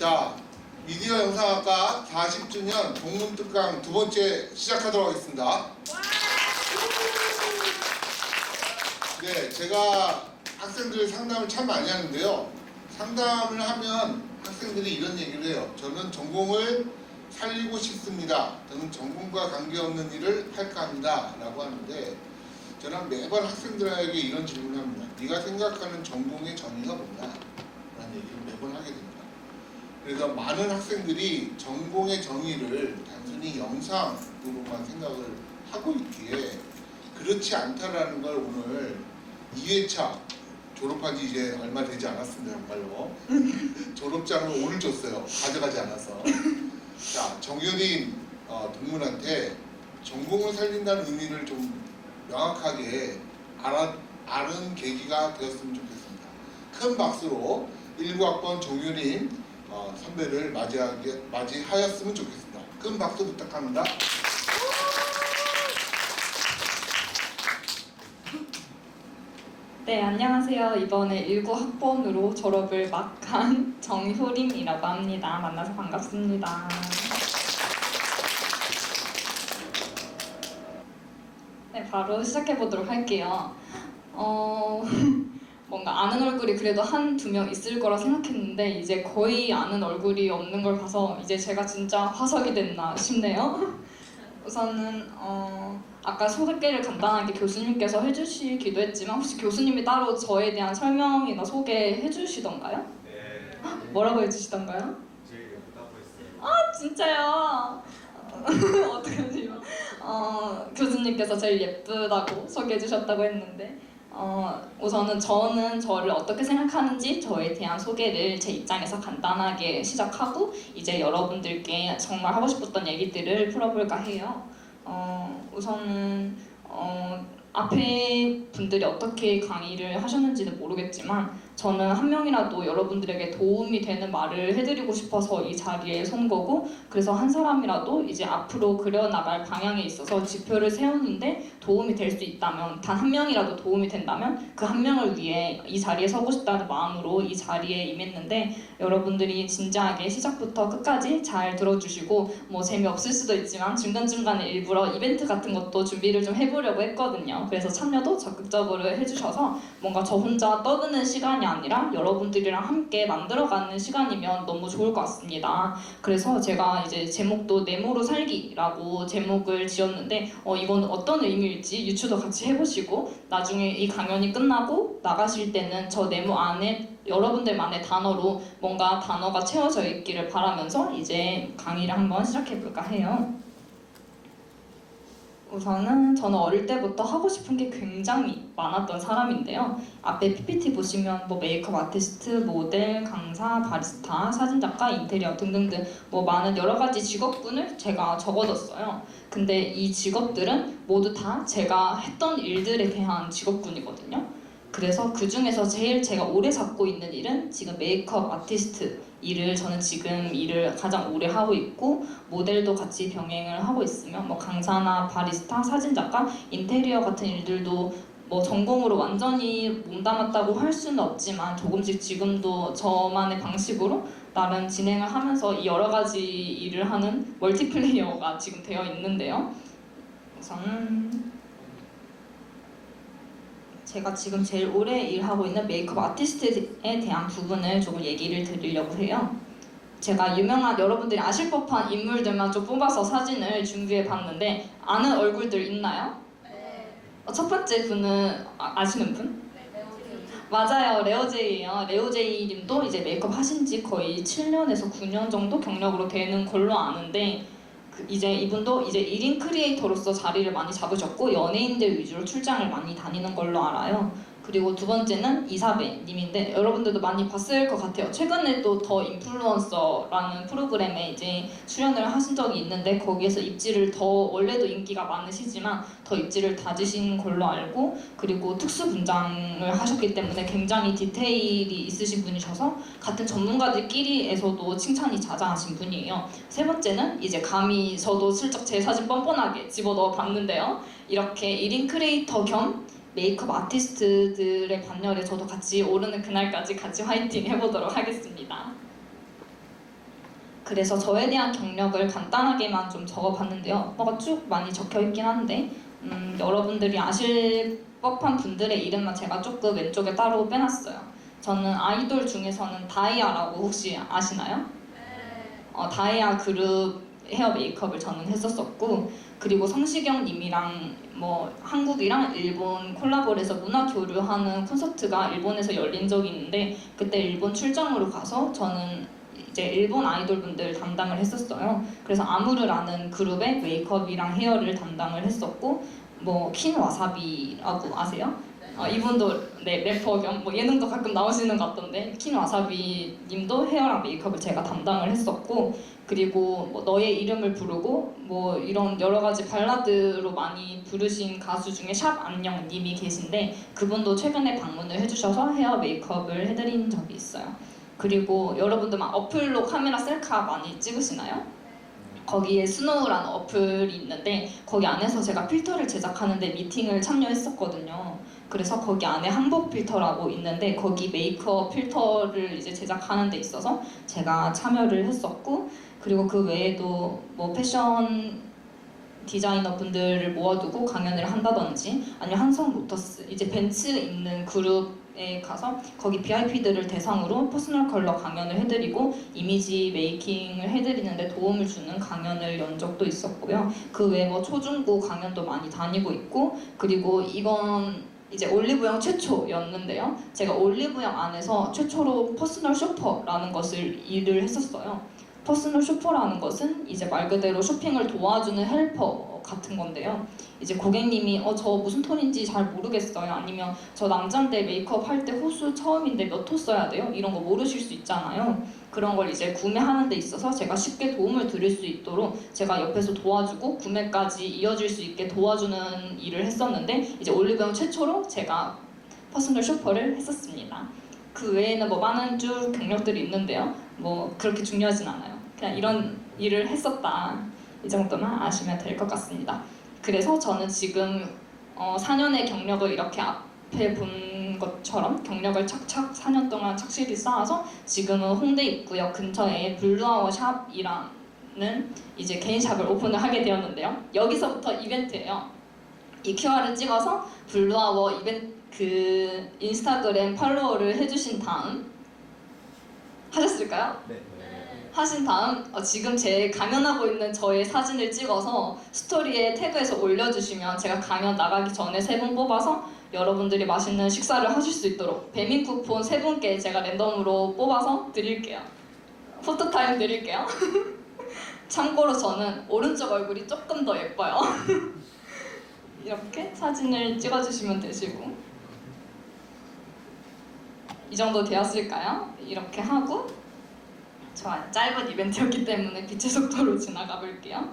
자, 미디어 영상학과 40주년 동문특강 두 번째 시작하도록 하겠습니다. 네, 제가 학생들 상담을 참 많이 하는데요. 상담을 하면 학생들이 이런 얘기를 해요. 저는 전공을 살리고 싶습니다. 저는 전공과 관계없는 일을 할까 합니다. 라고 하는데 저는 매번 학생들에게 이런 질문을 합니다. 네가 생각하는 전공의 정의가 뭐냐? 라는 얘기를 매번 하게 됩니다. 그래서 많은 학생들이 전공의 정의를 단순히 영상으로만 생각을 하고 있기에 그렇지 않다라는 걸 오늘 2회차 졸업한 지 이제 얼마 되지 않았습니다. 정말로 졸업장을 오늘 줬어요. 가져가지 않아서. 자, 정효린 동문한테 전공을 살린다는 의미를 좀 명확하게 아는 계기가 되었으면 좋겠습니다. 큰 박수로 19학번 정효린 선배를 맞이하였으면 좋겠습니다. 큰 박수 부탁합니다. 네, 안녕하세요. 이번에 19학번으로 졸업을 막 한 정효림이라고 합니다. 만나서 반갑습니다. 네, 바로 시작해보도록 할게요. 뭔가 아는 얼굴이 그래도 한두 명 있을 거라 생각했는데 이제 거의 아는 얼굴이 없는 걸 봐서 이제 제가 진짜 화석이 됐나 싶네요. 우선은 아까 소개를 간단하게 교수님께서 해주시기도 했지만 혹시 교수님이 따로 저에 대한 설명이나 소개해 주시던가요? 네. 뭐라고 해주시던가요? 제일 예쁘다고 했어요. 아 진짜요? 어떻게 하지? 교수님께서 제일 예쁘다고 소개해 주셨다고 했는데 우선은 저는 저를 어떻게 생각하는지 저에 대한 소개를 제 입장에서 간단하게 시작하고 이제 여러분들께 정말 하고 싶었던 얘기들을 풀어볼까 해요. 우선은 앞에 분들이 어떻게 강의를 하셨는지는 모르겠지만 저는 한 명이라도 여러분들에게 도움이 되는 말을 해드리고 싶어서 이 자리에 선 거고, 그래서 한 사람이라도 이제 앞으로 그려나갈 방향에 있어서 지표를 세우는데 도움이 될 수 있다면, 단 한 명이라도 도움이 된다면 그 한 명을 위해 이 자리에 서고 싶다는 마음으로 이 자리에 임했는데, 여러분들이 진지하게 시작부터 끝까지 잘 들어주시고 뭐 재미없을 수도 있지만 중간중간에 일부러 이벤트 같은 것도 준비를 좀 해보려고 했거든요. 그래서 참여도 적극적으로 해주셔서 뭔가 저 혼자 떠드는 시간이 아니라 여러분들이랑 함께 만들어가는 시간이면 너무 좋을 것 같습니다. 그래서 제가 이제 제목도 네모로 살기라고 제목을 지었는데 이건 어떤 의미일지 유추도 같이 해보시고 나중에 이 강연이 끝나고 나가실 때는 저 네모 안에 여러분들만의 단어로 뭔가 단어가 채워져 있기를 바라면서 이제 강의를 한번 시작해볼까 해요. 우선은 저는 어릴 때부터 하고 싶은 게 굉장히 많았던 사람인데요. 앞에 PPT 보시면 뭐 메이크업 아티스트, 모델, 강사, 바리스타, 사진작가, 인테리어 등등등 뭐 많은 여러 가지 직업군을 제가 적어뒀어요. 근데 이 직업들은 모두 다 제가 했던 일들에 대한 직업군이거든요. 그래서 그 중에서 제일 제가 오래 잡고 있는 일은 지금 메이크업 아티스트 일을 저는 지금 일을 가장 오래 하고 있고, 모델도 같이 병행을 하고 있으면 뭐 강사나 바리스타, 사진작가, 인테리어 같은 일들도 뭐 전공으로 완전히 몸담았다고 할 수는 없지만 조금씩 지금도 저만의 방식으로 나름 진행을 하면서 이 여러 가지 일을 하는 멀티플레이어가 지금 되어 있는데요. 우선은 제가 지금 제일 오래 일하고 있는 메이크업 아티스트에 대한 부분을 조금 얘기를 드리려고 해요. 제가 유명한 여러분들이 아실 법한 인물들만 좀 뽑아서 사진을 준비해 봤는데 아는 얼굴들 있나요? 네. 첫 번째 분은 아시는 분? 네, 레오제이. 맞아요, 레오제이예요. 레오제이 님도 이제 메이크업 하신 지 거의 7년에서 9년 정도 경력으로 되는 걸로 아는데, 이제 이분도 이제 1인 크리에이터로서 자리를 많이 잡으셨고 연예인들 위주로 출장을 많이 다니는 걸로 알아요. 그리고 두 번째는 이사벨 님인데 여러분들도 많이 봤을 것 같아요. 최근에 또 더 인플루언서라는 프로그램에 이제 출연을 하신 적이 있는데 거기에서 입지를 더, 원래도 인기가 많으시지만 더 입지를 다지신 걸로 알고, 그리고 특수 분장을 하셨기 때문에 굉장히 디테일이 있으신 분이셔서 같은 전문가들끼리에서도 칭찬이 자자하신 분이에요. 세 번째는 이제 감히 저도 슬쩍 제 사진 뻔뻔하게 집어넣어 봤는데요. 이렇게 1인 크리에이터 겸 메이크업 아티스트들의 반열에 저도 같이 오르는 그날까지 같이 화이팅 해보도록 하겠습니다. 그래서 저에 대한 경력을 간단하게만 좀 적어봤는데요. 뭐가 쭉 많이 적혀 있긴 한데 여러분들이 아실 법한 분들의 이름만 제가 조금 왼쪽에 따로 빼놨어요. 저는 아이돌 중에서는 다이아라고 혹시 아시나요? 다이아 그룹 헤어 메이크업을 저는 했었었고, 그리고 성시경 님이랑 뭐 한국이랑 일본 콜라보를 해서 문화 교류하는 콘서트가 일본에서 열린 적이 있는데, 그때 일본 출장으로 가서 저는 이제 일본 아이돌 분들 담당을 했었어요. 그래서 아무르라는 그룹의 메이크업이랑 헤어를 담당을 했었고, 뭐 킨 와사비라고 아세요? 이분도 네, 래퍼 겸 뭐 예능도 가끔 나오시는 것 같던데, 킨 와사비 님도 헤어랑 메이크업을 제가 담당을 했었고, 그리고 뭐 너의 이름을 부르고 뭐 이런 여러 가지 발라드로 많이 부르신 가수 중에 샵 안녕 님이 계신데, 그분도 최근에 방문을 해주셔서 헤어 메이크업을 해드린 적이 있어요. 그리고 여러분들 막 어플로 카메라 셀카 많이 찍으시나요? 거기에 스노우라는 어플이 있는데, 거기 안에서 제가 필터를 제작하는데 미팅을 참여했었거든요. 그래서 거기 안에 한복 필터라고 있는데, 거기 메이크업 필터를 이제 제작하는 데 있어서 제가 참여를 했었고, 그리고 그 외에도 뭐 패션 디자이너 분들을 모아두고 강연을 한다든지, 아니면 한성모터스 이제 벤츠 있는 그룹에 가서 거기 VIP들을 대상으로 퍼스널 컬러 강연을 해드리고 이미지 메이킹을 해드리는데 도움을 주는 강연을 연 적도 있었고요. 그 외에 뭐 초중고 강연도 많이 다니고 있고, 그리고 이건 이제 올리브영 최초였는데요. 제가 올리브영 안에서 최초로 퍼스널 쇼퍼라는 것을 일을 했었어요. 퍼스널 쇼퍼라는 것은 이제 말 그대로 쇼핑을 도와주는 헬퍼 같은 건데요. 이제 고객님이 저 무슨 톤인지 잘 모르겠어요. 아니면 저 남잔데 메이크업 할 때 호수 처음인데 몇 호 써야 돼요? 이런 거 모르실 수 있잖아요. 그런 걸 이제 구매하는 데 있어서 제가 쉽게 도움을 드릴 수 있도록 제가 옆에서 도와주고 구매까지 이어질 수 있게 도와주는 일을 했었는데, 이제 올리브영 최초로 제가 퍼스널 쇼퍼를 했었습니다. 그 외에는 뭐 많은 쭉 경력들이 있는데요. 뭐 그렇게 중요하진 않아요. 그냥 이런 일을 했었다, 이 정도만 아시면 될 것 같습니다. 그래서 저는 지금 4년의 경력을 이렇게 앞에 본 것처럼 경력을 착착 4년 동안 착실히 쌓아서 지금은 홍대 입구역 근처에 블루아워 샵이라는 이제 개인 샵을 오픈을 하게 되었는데요. 여기서부터 이벤트예요. 이 QR을 찍어서 블루아워 이벤트 그 인스타그램 팔로우를 해주신 다음, 하셨을까요? 네. 하신 다음 지금 제 강연하고 있는 저의 사진을 찍어서 스토리에 태그해서 올려주시면 제가 강연 나가기 전에 3분 뽑아서 여러분들이 맛있는 식사를 하실 수 있도록 배민 쿠폰 3분께 제가 랜덤으로 뽑아서 드릴게요. 포토타임 드릴게요. 참고로 저는 오른쪽 얼굴이 조금 더 예뻐요. 이렇게 사진을 찍어주시면 되시고, 이 정도 되었을까요? 이렇게 하고 좋아요. 짧은 이벤트였기 때문에 빛의 속도로 지나가 볼게요.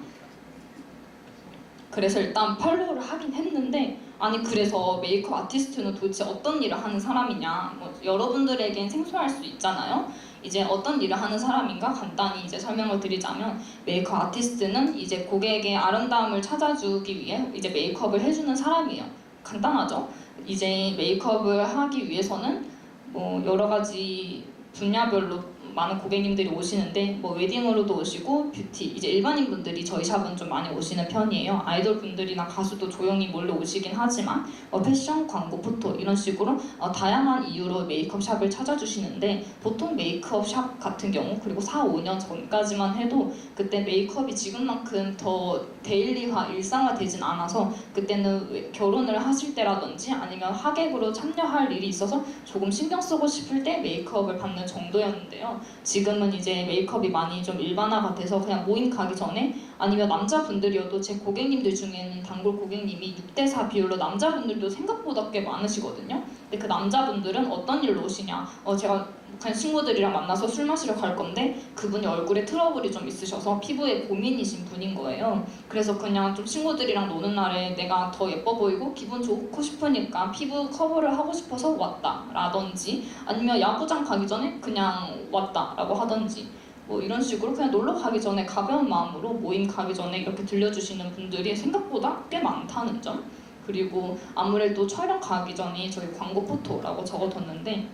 그래서 일단 팔로우를 하긴 했는데, 아니 그래서 메이크업 아티스트는 도대체 어떤 일을 하는 사람이냐, 뭐 여러분들에겐 생소할 수 있잖아요. 이제 어떤 일을 하는 사람인가 간단히 이제 설명을 드리자면, 메이크업 아티스트는 이제 고객의 아름다움을 찾아주기 위해 이제 메이크업을 해주는 사람이에요. 간단하죠? 이제 메이크업을 하기 위해서는 뭐 여러 가지 분야별로 많은 고객님들이 오시는데, 뭐 웨딩으로도 오시고 뷰티, 이제 일반인 분들이 저희 샵은 좀 많이 오시는 편이에요. 아이돌 분들이나 가수도 조용히 몰래 오시긴 하지만 패션, 광고, 포토 이런 식으로 다양한 이유로 메이크업 샵을 찾아주시는데, 보통 메이크업 샵 같은 경우 그리고 4, 5년 전까지만 해도 그때 메이크업이 지금만큼 더 데일리화, 일상화되진 않아서 그때는 결혼을 하실 때라든지 아니면 하객으로 참여할 일이 있어서 조금 신경 쓰고 싶을 때 메이크업을 받는 정도였는데요. 지금은 이제 메이크업이 많이 좀 일반화가 돼서 그냥 모임 가기 전에, 아니면 남자분들이어도 제 고객님들 중에는 단골 고객님이 6대4 비율로 남자분들도 생각보다 꽤 많으시거든요. 근데 그 남자분들은 어떤 일로 오시냐, 제가 그냥 친구들이랑 만나서 술 마시러 갈 건데 그분이 얼굴에 트러블이 좀 있으셔서 피부에 고민이신 분인 거예요. 그래서 그냥 좀 친구들이랑 노는 날에 내가 더 예뻐 보이고 기분 좋고 싶으니까 피부 커버를 하고 싶어서 왔다 라든지, 아니면 야구장 가기 전에 그냥 왔다 라고 하든지, 뭐 이런 식으로 그냥 놀러 가기 전에 가벼운 마음으로 모임 가기 전에 이렇게 들려주시는 분들이 생각보다 꽤 많다는 점. 그리고 아무래도 촬영 가기 전에 저희 광고 포토라고 적어뒀는데,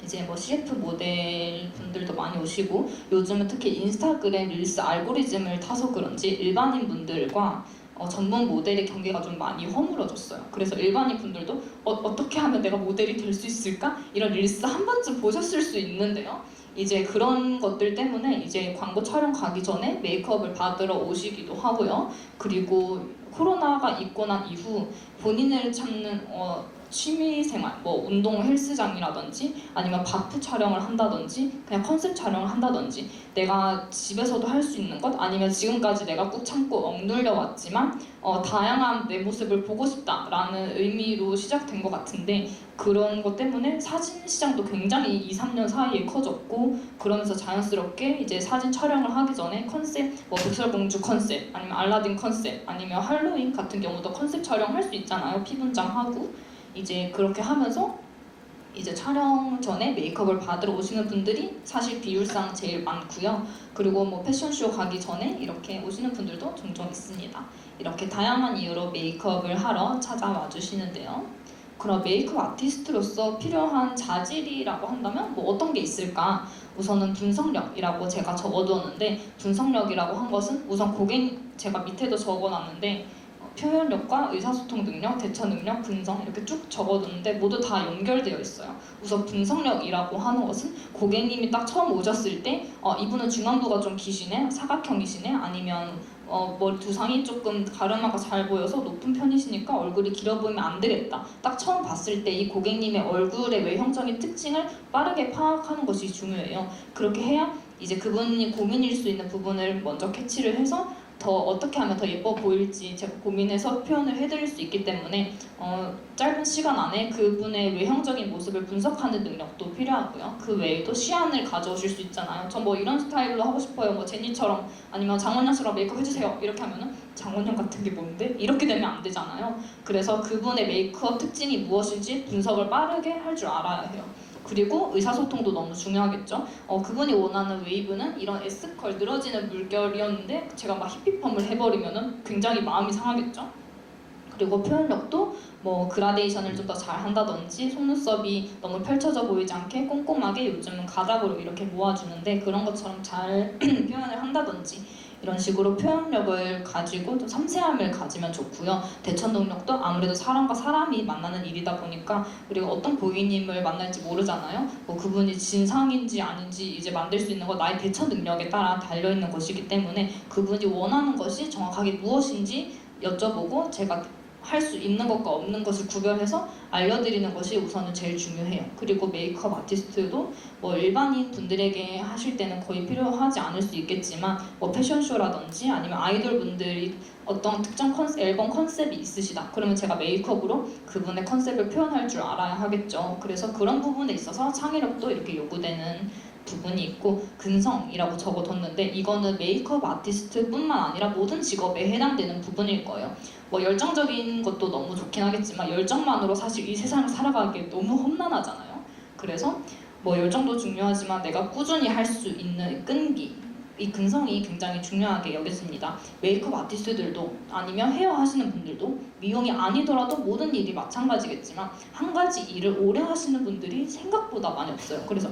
이제 뭐 CF 모델 분들도 많이 오시고 요즘은 특히 인스타그램 릴스 알고리즘을 타서 그런지 일반인 분들과 전문 모델의 경계가 좀 많이 허물어졌어요. 그래서 일반인 분들도 어떻게 하면 내가 모델이 될 수 있을까? 이런 릴스 한 번쯤 보셨을 수 있는데요. 이제 그런 것들 때문에 이제 광고 촬영 가기 전에 메이크업을 받으러 오시기도 하고요. 그리고 코로나가 있고 난 이후 본인을 찾는 취미생활, 뭐 운동 헬스장이라든지 아니면 바프 촬영을 한다든지 그냥 컨셉 촬영을 한다든지 내가 집에서도 할 수 있는 것 아니면 지금까지 내가 꾹 참고 억눌려 왔지만 다양한 내 모습을 보고 싶다라는 의미로 시작된 것 같은데 그런 것 때문에 사진 시장도 굉장히 2, 3년 사이에 커졌고 그러면서 자연스럽게 이제 사진 촬영을 하기 전에 컨셉, 뭐 백설공주 컨셉 아니면 알라딘 컨셉 아니면 할로윈 같은 경우도 컨셉 촬영할 수 있잖아요. 피분장하고 이제 그렇게 하면서 이제 촬영 전에 메이크업을 받으러 오시는 분들이 사실 비율상 제일 많고요. 그리고 뭐 패션쇼 가기 전에 이렇게 오시는 분들도 종종 있습니다. 이렇게 다양한 이유로 메이크업을 하러 찾아와 주시는데요. 그럼 메이크업 아티스트로서 필요한 자질이라고 한다면 뭐 어떤 게 있을까? 우선은 분석력이라고 제가 적어두었는데 분석력이라고 한 것은 우선 제가 밑에도 적어놨는데 표현력과 의사소통 능력, 대처 능력, 근성 이렇게 쭉 적어두는데 모두 다 연결되어 있어요. 우선 분석력이라고 하는 것은 고객님이 딱 처음 오셨을 때 이분은 중안부가 좀 기시네, 사각형이시네, 아니면 머리 두상이 조금 가르마가 잘 보여서 높은 편이시니까 얼굴이 길어 보이면 안 되겠다. 딱 처음 봤을 때 이 고객님의 얼굴의 외형적인 특징을 빠르게 파악하는 것이 중요해요. 그렇게 해야 이제 그분이 고민일 수 있는 부분을 먼저 캐치를 해서 더 어떻게 하면 더 예뻐 보일지 제가 고민해서 표현을 해드릴 수 있기 때문에 짧은 시간 안에 그분의 외형적인 모습을 분석하는 능력도 필요하고요. 그 외에도 시안을 가져오실 수 있잖아요. 전 뭐 이런 스타일로 하고 싶어요. 뭐 제니처럼 아니면 장원영처럼 메이크업 해주세요. 이렇게 하면은 장원영 같은 게 뭔데? 이렇게 되면 안 되잖아요. 그래서 그분의 메이크업 특징이 무엇인지 분석을 빠르게 할 줄 알아야 해요. 그리고 의사소통도 너무 중요하겠죠. 그분이 원하는 웨이브는 이런 S컬 늘어지는 물결이었는데 제가 막 히피펌을 해버리면은 굉장히 마음이 상하겠죠. 그리고 표현력도 뭐 그라데이션을 좀 더 잘 한다든지 속눈썹이 너무 펼쳐져 보이지 않게 꼼꼼하게 요즘은 가닥으로 이렇게 모아주는데 그런 것처럼 잘 표현을 한다든지 이런 식으로 표현력을 가지고 좀 섬세함을 가지면 좋고요. 대처 능력도 아무래도 사람과 사람이 만나는 일이다 보니까 우리가 어떤 고객님을 만날지 모르잖아요. 뭐 그분이 진상인지 아닌지 이제 만들 수 있는 건 나의 대처 능력에 따라 달려있는 것이기 때문에 그분이 원하는 것이 정확하게 무엇인지 여쭤보고 제가 할 수 있는 것과 없는 것을 구별해서 알려드리는 것이 우선은 제일 중요해요. 그리고 메이크업 아티스트도 뭐 일반인 분들에게 하실 때는 거의 필요하지 않을 수 있겠지만 뭐 패션쇼라든지 아니면 아이돌 분들이 어떤 특정 앨범 컨셉이 있으시다. 그러면 제가 메이크업으로 그분의 컨셉을 표현할 줄 알아야 하겠죠. 그래서 그런 부분에 있어서 창의력도 이렇게 요구되는 부분이 있고 근성이라고 적어뒀는데 이거는 메이크업 아티스트뿐만 아니라 모든 직업에 해당되는 부분일 거예요. 뭐 열정적인 것도 너무 좋긴 하겠지만 열정만으로 사실 이 세상을 살아가기 너무 험난하잖아요. 그래서 뭐 열정도 중요하지만 내가 꾸준히 할 수 있는 끈기 이 근성이 굉장히 중요하게 여겨집니다. 메이크업 아티스트들도 아니면 헤어 하시는 분들도 미용이 아니더라도 모든 일이 마찬가지겠지만 한 가지 일을 오래 하시는 분들이 생각보다 많이 없어요. 그래서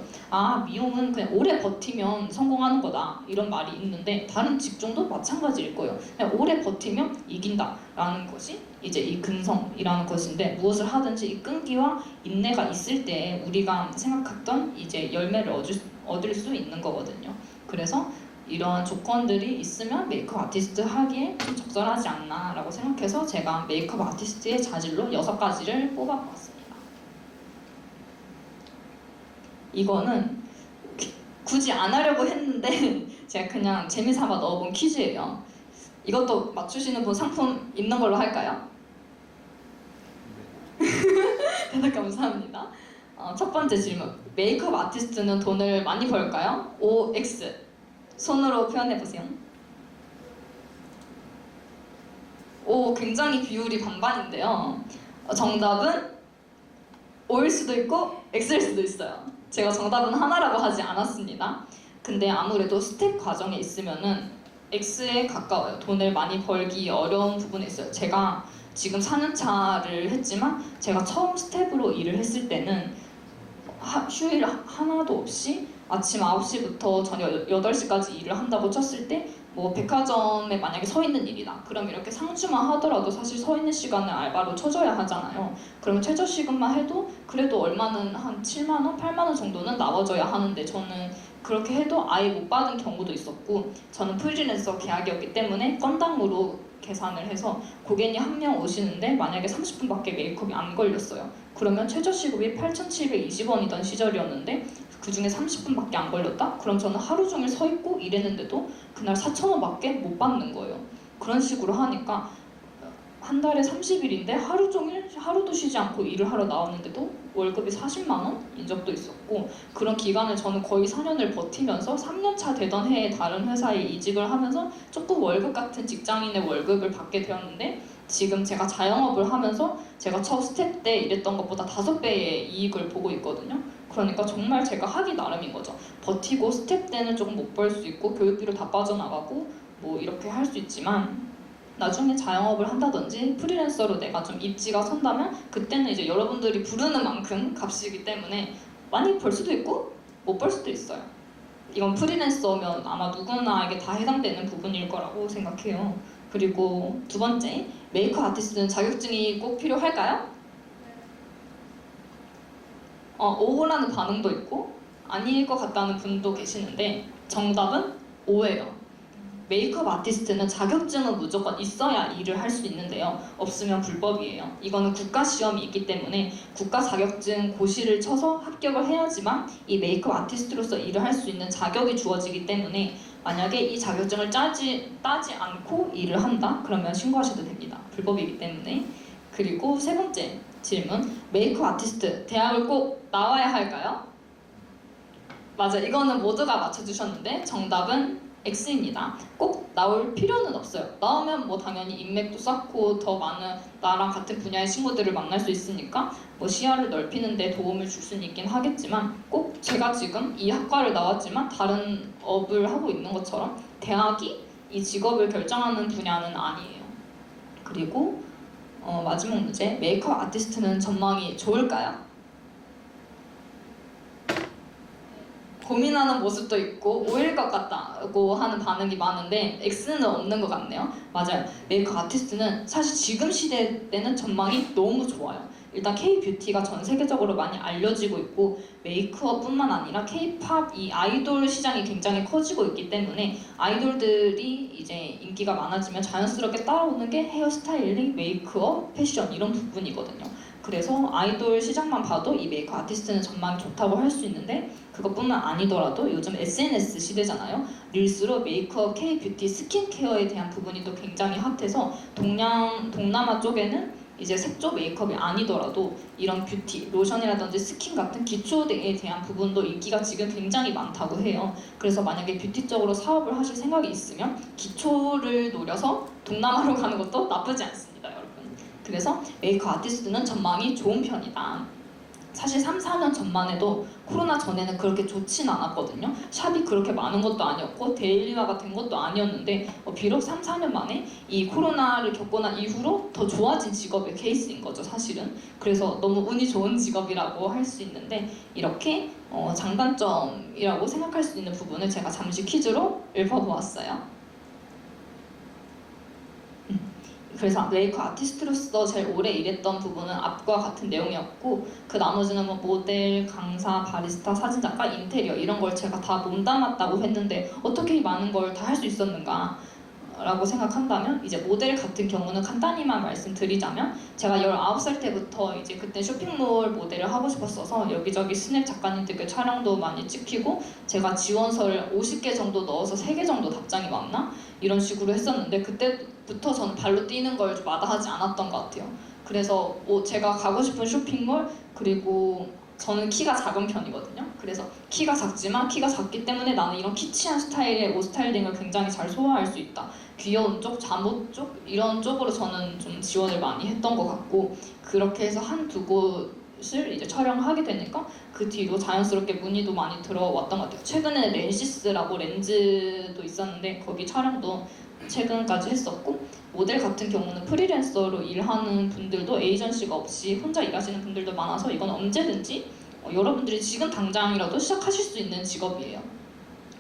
미용은 그냥 오래 버티면 성공하는 거다 이런 말이 있는데 다른 직종도 마찬가지일 거예요. 그냥 오래 버티면 이긴다라는 것이 이제 이 근성이라는 것인데 무엇을 하든지 이 끈기와 인내가 있을 때 우리가 생각했던 이제 열매를 얻을 수 있는 거거든요. 그래서 이러한 조건들이 있으면 메이크업 아티스트 하기에 좀 적절하지 않나 라고 생각해서 제가 메이크업 아티스트의 자질로 6가지를 뽑아보았습니다. 이거는 굳이 안 하려고 했는데 제가 그냥 재미삼아 넣어본 퀴즈예요. 이것도 맞추시는 분 상품 있는 걸로 할까요? 대답 감사합니다. 첫 번째 질문. 메이크업 아티스트는 돈을 많이 벌까요? OX. 손으로 표현해보세요. 오, 굉장히 비율이 반반인데요. 정답은 O일 수도 있고 X일 수도 있어요. 제가 정답은 하나라고 하지 않았습니다. 근데 아무래도 스텝 과정에 있으면은 X에 가까워요. 돈을 많이 벌기 어려운 부분이 있어요. 제가 지금 4년차를 했지만 제가 처음 스텝으로 일을 했을 때는 휴일 하나도 없이 아침 9시부터 저녁 8시까지 일을 한다고 쳤을 때 뭐 백화점에 만약에 서 있는 일이다. 그럼 이렇게 상주만 하더라도 사실 서 있는 시간을 알바로 쳐줘야 하잖아요. 그러면 최저 시급만 해도 그래도 얼마는 한 7만 원, 8만 원 정도는 나와줘야 하는데 저는 그렇게 해도 아예 못 받은 경우도 있었고 저는 프리랜서 계약이었기 때문에 건당으로 계산을 해서 고객님 한 명 오시는데 만약에 30분밖에 메이크업이 안 걸렸어요. 그러면 최저 시급이 8,720원이던 시절이었는데 그 중에 30분밖에 안 걸렸다? 그럼 저는 하루 종일 서 있고 일했는데도 그날 4,000원밖에 못 받는 거예요. 그런 식으로 하니까 한 달에 30일인데 하루 종일 하루도 쉬지 않고 일을 하러 나왔는데도 월급이 40만 원인 적도 있었고 그런 기간을 저는 거의 4년을 버티면서 3년차 되던 해에 다른 회사에 이직을 하면서 조금 월급 같은 직장인의 월급을 받게 되었는데 지금 제가 자영업을 하면서 제가 첫 스텝 때 일했던 것보다 5배의 이익을 보고 있거든요. 그러니까 정말 제가 하기 나름인 거죠. 버티고 스텝 때는 조금 못 벌 수 있고 교육비로 다 빠져나가고 뭐 이렇게 할 수 있지만 나중에 자영업을 한다든지 프리랜서로 내가 좀 입지가 선다면 그때는 이제 여러분들이 부르는 만큼 값이기 때문에 많이 벌 수도 있고 못 벌 수도 있어요. 이건 프리랜서면 아마 누구나에게 다 해당되는 부분일 거라고 생각해요. 그리고 두 번째, 메이크업 아티스트는 자격증이 꼭 필요할까요? 오라는 반응도 있고 아닐 것 같다는 분도 계시는데 정답은 오예요. 메이크업 아티스트는 자격증은 무조건 있어야 일을 할 수 있는데요. 없으면 불법이에요. 이거는 국가 시험이 있기 때문에 국가 자격증 고시를 쳐서 합격을 해야지만 이 메이크업 아티스트로서 일을 할 수 있는 자격이 주어지기 때문에 만약에 이 자격증을 따지 않고 일을 한다? 그러면 신고하셔도 됩니다. 불법이기 때문에. 그리고 세 번째 질문, 메이크업 아티스트 대학을 꼭 나와야 할까요? 맞아, 이거는 모두가 맞춰주셨는데 정답은 X입니다. 꼭 나올 필요는 없어요. 나오면 뭐 당연히 인맥도 쌓고 더 많은 나랑 같은 분야의 친구들을 만날 수 있으니까 뭐 시야를 넓히는 데 도움을 줄 수는 있긴 하겠지만 꼭 제가 지금 이 학과를 나왔지만 다른 업을 하고 있는 것처럼 대학이 이 직업을 결정하는 분야는 아니에요. 그리고 마지막 문제, 메이크업 아티스트는 전망이 좋을까요? 고민하는 모습도 있고 오일 것 같다고 하는 반응이 많은데 X는 없는 것 같네요. 맞아요. 메이크업 아티스트는 사실 지금 시대 때는 전망이 너무 좋아요. 일단 K-뷰티가 전 세계적으로 많이 알려지고 있고 메이크업뿐만 아니라 K-팝 이 아이돌 시장이 굉장히 커지고 있기 때문에 아이돌들이 이제 인기가 많아지면 자연스럽게 따라오는 게 헤어스타일링, 메이크업, 패션 이런 부분이거든요. 그래서 아이돌 시장만 봐도 이 메이크업 아티스트는 전망이 좋다고 할 수 있는데 그것뿐만 아니더라도 요즘 SNS 시대잖아요. 릴스로 메이크업, K-뷰티, 스킨케어에 대한 부분이 또 굉장히 핫해서 동남아 쪽에는 이제 색조 메이크업이 아니더라도 이런 뷰티, 로션이라든지 스킨 같은 기초에 대한 부분도 인기가 지금 굉장히 많다고 해요. 그래서 만약에 뷰티 쪽으로 사업을 하실 생각이 있으면 기초를 노려서 동남아로 가는 것도 나쁘지 않습니다, 여러분. 그래서 메이크업 아티스트는 전망이 좋은 편이다. 사실 3, 4년 전만 해도 코로나 전에는 그렇게 좋진 않았거든요. 샵이 그렇게 많은 것도 아니었고 데일리화가 된 것도 아니었는데 비록 3, 4년 만에 이 코로나를 겪고 난 이후로 더 좋아진 직업의 케이스인 거죠, 사실은. 그래서 너무 운이 좋은 직업이라고 할 수 있는데 이렇게 장단점이라고 생각할 수 있는 부분을 제가 잠시 퀴즈로 읊어보았어요. 그래서 메이크업 아티스트로서 제일 오래 일했던 부분은 앞과 같은 내용이었고 그 나머지는 뭐 모델, 강사, 바리스타, 사진작가, 인테리어 이런 걸 제가 다 몸담았다고 했는데 어떻게 이 많은 걸 다 할 수 있었는가 라고 생각한다면 이제 모델 같은 경우는 간단히만 말씀드리자면 제가 19살 때부터 이제 그때 쇼핑몰 모델을 하고 싶었어서 여기저기 스냅 작가님들께 촬영도 많이 찍히고 제가 지원서를 50개 정도 넣어서 3개 정도 답장이 왔나? 이런 식으로 했었는데 그때부터 저는 발로 뛰는 걸 좀 마다하지 않았던 것 같아요. 그래서 제가 가고 싶은 쇼핑몰 그리고 저는 키가 작은 편이거든요. 그래서 키가 작지만 키가 작기 때문에 나는 이런 키치한 스타일의 옷 스타일링을 굉장히 잘 소화할 수 있다. 귀여운 쪽, 잠옷 쪽 이런 쪽으로 저는 좀 지원을 많이 했던 것 같고 그렇게 해서 한두 곳을 이제 촬영하게 되니까 그 뒤로 자연스럽게 문의도 많이 들어왔던 것 같아요. 최근에 렌시스라고 렌즈도 있었는데 거기 촬영도 최근까지 했었고 모델 같은 경우는 프리랜서로 일하는 분들도 에이전시가 없이 혼자 일하시는 분들도 많아서 이건 언제든지 여러분들이 지금 당장이라도 시작하실 수 있는 직업이에요.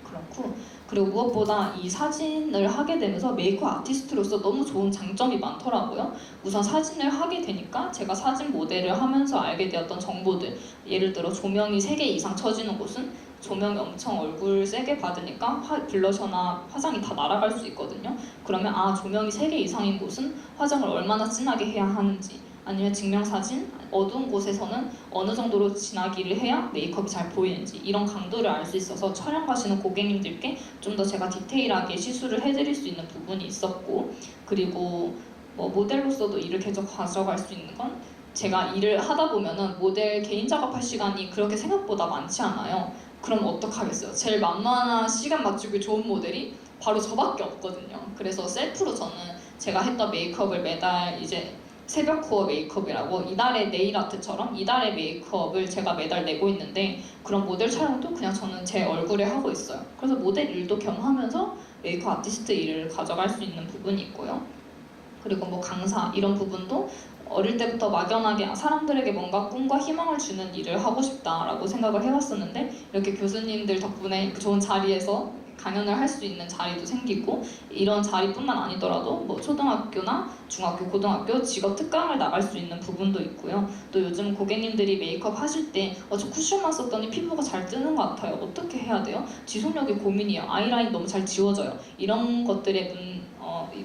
그렇고 그리고 무엇보다 이 사진을 하게 되면서 메이크업 아티스트로서 너무 좋은 장점이 많더라고요. 우선 사진을 하게 되니까 제가 사진 모델을 하면서 알게 되었던 정보들, 예를 들어 조명이 3개 이상 쳐지는 곳은 조명이 엄청 얼굴 세게 받으니까 블러셔나 화장이 다 날아갈 수 있거든요. 그러면 조명이 3개 이상인 곳은 화장을 얼마나 진하게 해야 하는지, 아니면 증명사진, 어두운 곳에서는 어느 정도로 진하기를 해야 메이크업이 잘 보이는지, 이런 강도를 알 수 있어서 촬영 가시는 고객님들께 좀 더 제가 디테일하게 시술을 해드릴 수 있는 부분이 있었고, 그리고 모델로서도 일을 계속 가져갈 수 있는 건, 제가 일을 하다 보면은 모델 개인 작업할 시간이 그렇게 생각보다 많지 않아요. 그럼 어떡하겠어요? 제일 만만한 시간 맞추기 좋은 모델이 바로 저밖에 없거든요. 그래서 셀프로 저는 제가 했던 메이크업을 매달 이제 새벽 코어 메이크업이라고 이달의 네일 아트처럼 이달의 메이크업을 제가 매달 내고 있는데, 그런 모델 촬영도 그냥 저는 제 얼굴에 하고 있어요. 그래서 모델 일도 겸하면서 메이크업 아티스트 일을 가져갈 수 있는 부분이 있고요. 그리고 강사 이런 부분도 어릴 때부터 막연하게 사람들에게 뭔가 꿈과 희망을 주는 일을 하고 싶다라고 생각을 해왔었는데, 이렇게 교수님들 덕분에 좋은 자리에서 강연을 할 수 있는 자리도 생기고, 이런 자리뿐만 아니더라도 초등학교나 중학교, 고등학교 직업 특강을 나갈 수 있는 부분도 있고요. 또 요즘 고객님들이 메이크업 하실 때 저 쿠션만 썼더니 피부가 잘 뜨는 것 같아요. 어떻게 해야 돼요? 지속력이 고민이에요. 아이라인 너무 잘 지워져요. 이런 것들의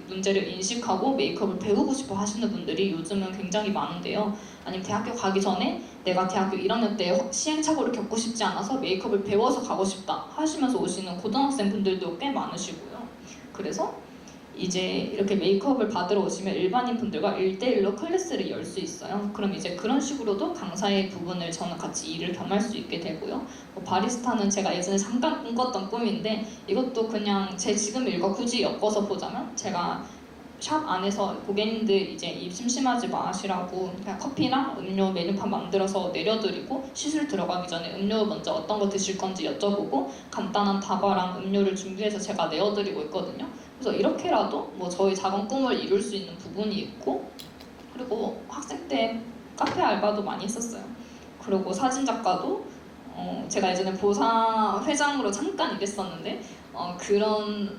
문제를 인식하고 메이크업을 배우고 싶어 하시는 분들이 요즘은 굉장히 많은데요. 아니면 대학교 가기 전에 내가 대학교 1학년 때 시행착오를 겪고 싶지 않아서 메이크업을 배워서 가고 싶다 하시면서 오시는 고등학생 분들도 꽤 많으시고요. 그래서 이제 이렇게 메이크업을 받으러 오시면 일반인 분들과 1대1로 클래스를 열 수 있어요. 그럼 이제 그런 식으로도 강사의 부분을 저는 같이 일을 겸할 수 있게 되고요. 바리스타는 제가 예전에 잠깐 꿈꿨던 꿈인데, 이것도 그냥 제 지금 일과 굳이 엮어서 보자면, 제가 샵 안에서 고객님들 이제 입 심심하지 마시라고 그냥 커피랑 음료 메뉴판 만들어서 내려드리고, 시술 들어가기 전에 음료 먼저 어떤 거 드실 건지 여쭤보고 간단한 다과랑 음료를 준비해서 제가 내어드리고 있거든요. 그래서 이렇게라도 저희 작은 꿈을 이룰 수 있는 부분이 있고, 그리고 학생 때 카페 알바도 많이 했었어요. 그리고 사진 작가도 제가 예전에 보사 회장으로 잠깐 일했었는데, 그런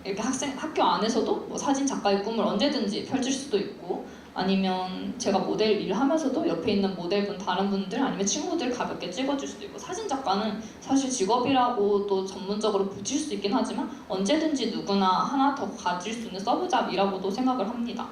이렇게 학교 안에서도 사진 작가의 꿈을 언제든지 펼칠 수도 있고, 아니면 제가 모델 일을 하면서도 옆에 있는 모델분 다른 분들 아니면 친구들 가볍게 찍어줄 수도 있고, 사진 작가는 사실 직업이라고 또 전문적으로 붙일 수 있긴 하지만 언제든지 누구나 하나 더 가질 수 있는 서브잡이라고도 생각을 합니다.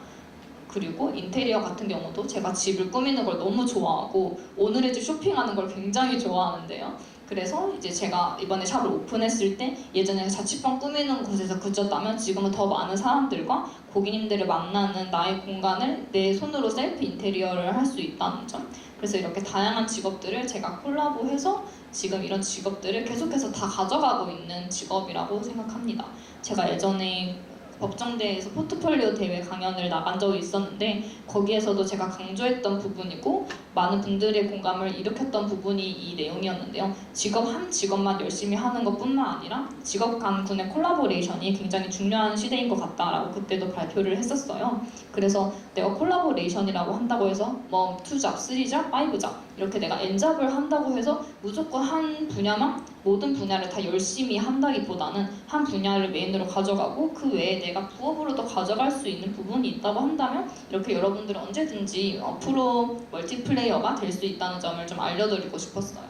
그리고 인테리어 같은 경우도 제가 집을 꾸미는 걸 너무 좋아하고 오늘의 집 쇼핑하는 걸 굉장히 좋아하는데요. 그래서 이제 제가 이번에 샵을 오픈했을 때 예전에 자취방 꾸미는 곳에서 그쳤다면 지금은 더 많은 사람들과 고객님들을 만나는 나의 공간을 내 손으로 셀프 인테리어를 할 수 있다는 점. 그래서 이렇게 다양한 직업들을 제가 콜라보해서 지금 이런 직업들을 계속해서 다 가져가고 있는 직업이라고 생각합니다. 제가 예전에 법정대에서 포트폴리오 대회 강연을 나간 적이 있었는데, 거기에서도 제가 강조했던 부분이고 많은 분들의 공감을 일으켰던 부분이 이 내용이었는데요. 직업 한 직업만 열심히 하는 것뿐만 아니라 직업 간군의 콜라보레이션이 굉장히 중요한 시대인 것 같다라고 그때도 발표를 했었어요. 그래서 내가 콜라보레이션이라고 한다고 해서 2잡, 3잡, 5잡 이렇게 내가 N잡을 한다고 해서 무조건 한 분야만 모든 분야를 다 열심히 한다기보다는 한 분야를 메인으로 가져가고 그 외에 내가 부업으로도 가져갈 수 있는 부분이 있다고 한다면 이렇게 여러분들은 언제든지 프로 멀티플레이어가 될 수 있다는 점을 좀 알려드리고 싶었어요.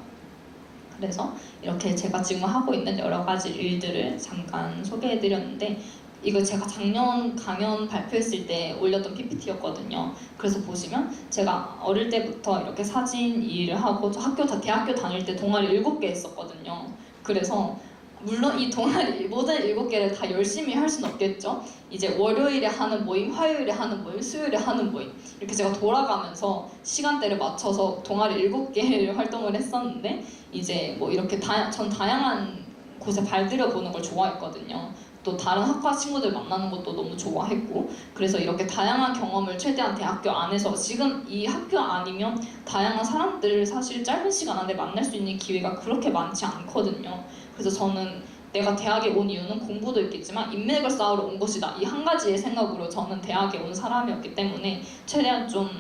그래서 이렇게 제가 지금 하고 있는 여러 가지 일들을 잠깐 소개해드렸는데, 이거 제가 작년 강연 발표했을 때 올렸던 PPT였거든요. 그래서 보시면 제가 어릴 때부터 이렇게 사진 일을 하고 저 대학교 다닐 때 동아리 7개 했었거든요. 그래서 물론 이 동아리 모든 7개를 다 열심히 할 수는 없겠죠. 이제 월요일에 하는 모임, 화요일에 하는 모임, 수요일에 하는 모임 이렇게 제가 돌아가면서 시간대를 맞춰서 동아리 7개를 활동을 했었는데, 이제 이렇게 전 다양한 곳에 발들여 보는 걸 좋아했거든요. 또 다른 학과 친구들 만나는 것도 너무 좋아했고, 그래서 이렇게 다양한 경험을 최대한 대학교 안에서, 지금 이 학교 아니면 다양한 사람들을 사실 짧은 시간 안에 만날 수 있는 기회가 그렇게 많지 않거든요. 그래서 저는 내가 대학에 온 이유는 공부도 있겠지만 인맥을 쌓으러 온 것이다, 이 한 가지의 생각으로 저는 대학에 온 사람이었기 때문에 최대한 좀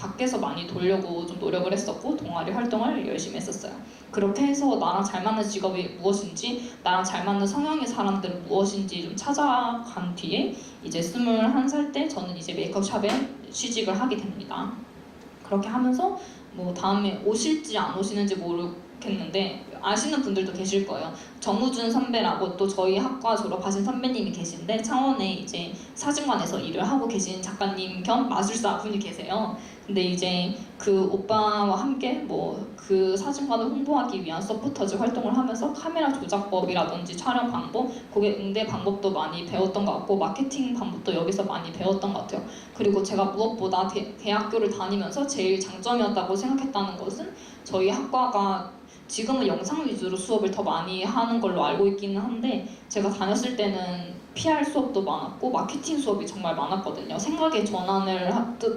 밖에서 많이 돌려고 좀 노력을 했었고 동아리 활동을 열심히 했었어요. 그렇게 해서 나랑 잘 맞는 직업이 무엇인지, 나랑 잘 맞는 성향의 사람들은 무엇인지 좀 찾아간 뒤에 이제 21살 때 저는 이제 메이크업 샵에 취직을 하게 됩니다. 그렇게 하면서 뭐 다음에 오실지 안 오시는지 모르겠는데 아시는 분들도 계실 거예요. 정우준 선배라고 또 저희 학과 졸업하신 선배님이 계신데 창원에 이제 사진관에서 일을 하고 계신 작가님 겸 마술사 분이 계세요. 근데 이제 그 오빠와 함께 뭐 그 사진관을 홍보하기 위한 서포터즈 활동을 하면서 카메라 조작법이라든지 촬영 방법, 고객 응대 방법도 많이 배웠던 것 같고 마케팅 방법도 여기서 많이 배웠던 것 같아요. 그리고 제가 무엇보다 대학교를 다니면서 제일 장점이었다고 생각했다는 것은 저희 학과가 지금은 영상 위주로 수업을 더 많이 하는 걸로 알고 있기는 한데 제가 다녔을 때는 PR 수업도 많았고 마케팅 수업이 정말 많았거든요. 생각의 전환을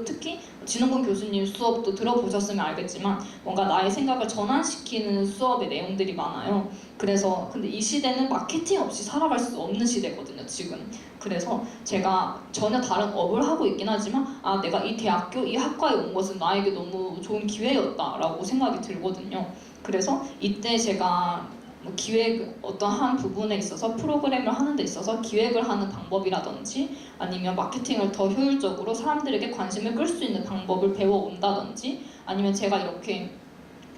특히 진흥권 교수님 수업도 들어보셨으면 알겠지만 뭔가 나의 생각을 전환시키는 수업의 내용들이 많아요. 그래서 근데 이 시대는 마케팅 없이 살아갈 수 없는 시대거든요, 지금. 그래서 제가 전혀 다른 업을 하고 있긴 하지만 아, 내가 이 대학교, 이 학과에 온 것은 나에게 너무 좋은 기회였다라고 생각이 들거든요. 그래서 이때 제가 뭐 기획 어떤 한 부분에 있어서 프로그램을 하는 데 있어서 기획을 하는 방법이라든지 아니면 마케팅을 더 효율적으로 사람들에게 관심을 끌 수 있는 방법을 배워온다든지 아니면 제가 이렇게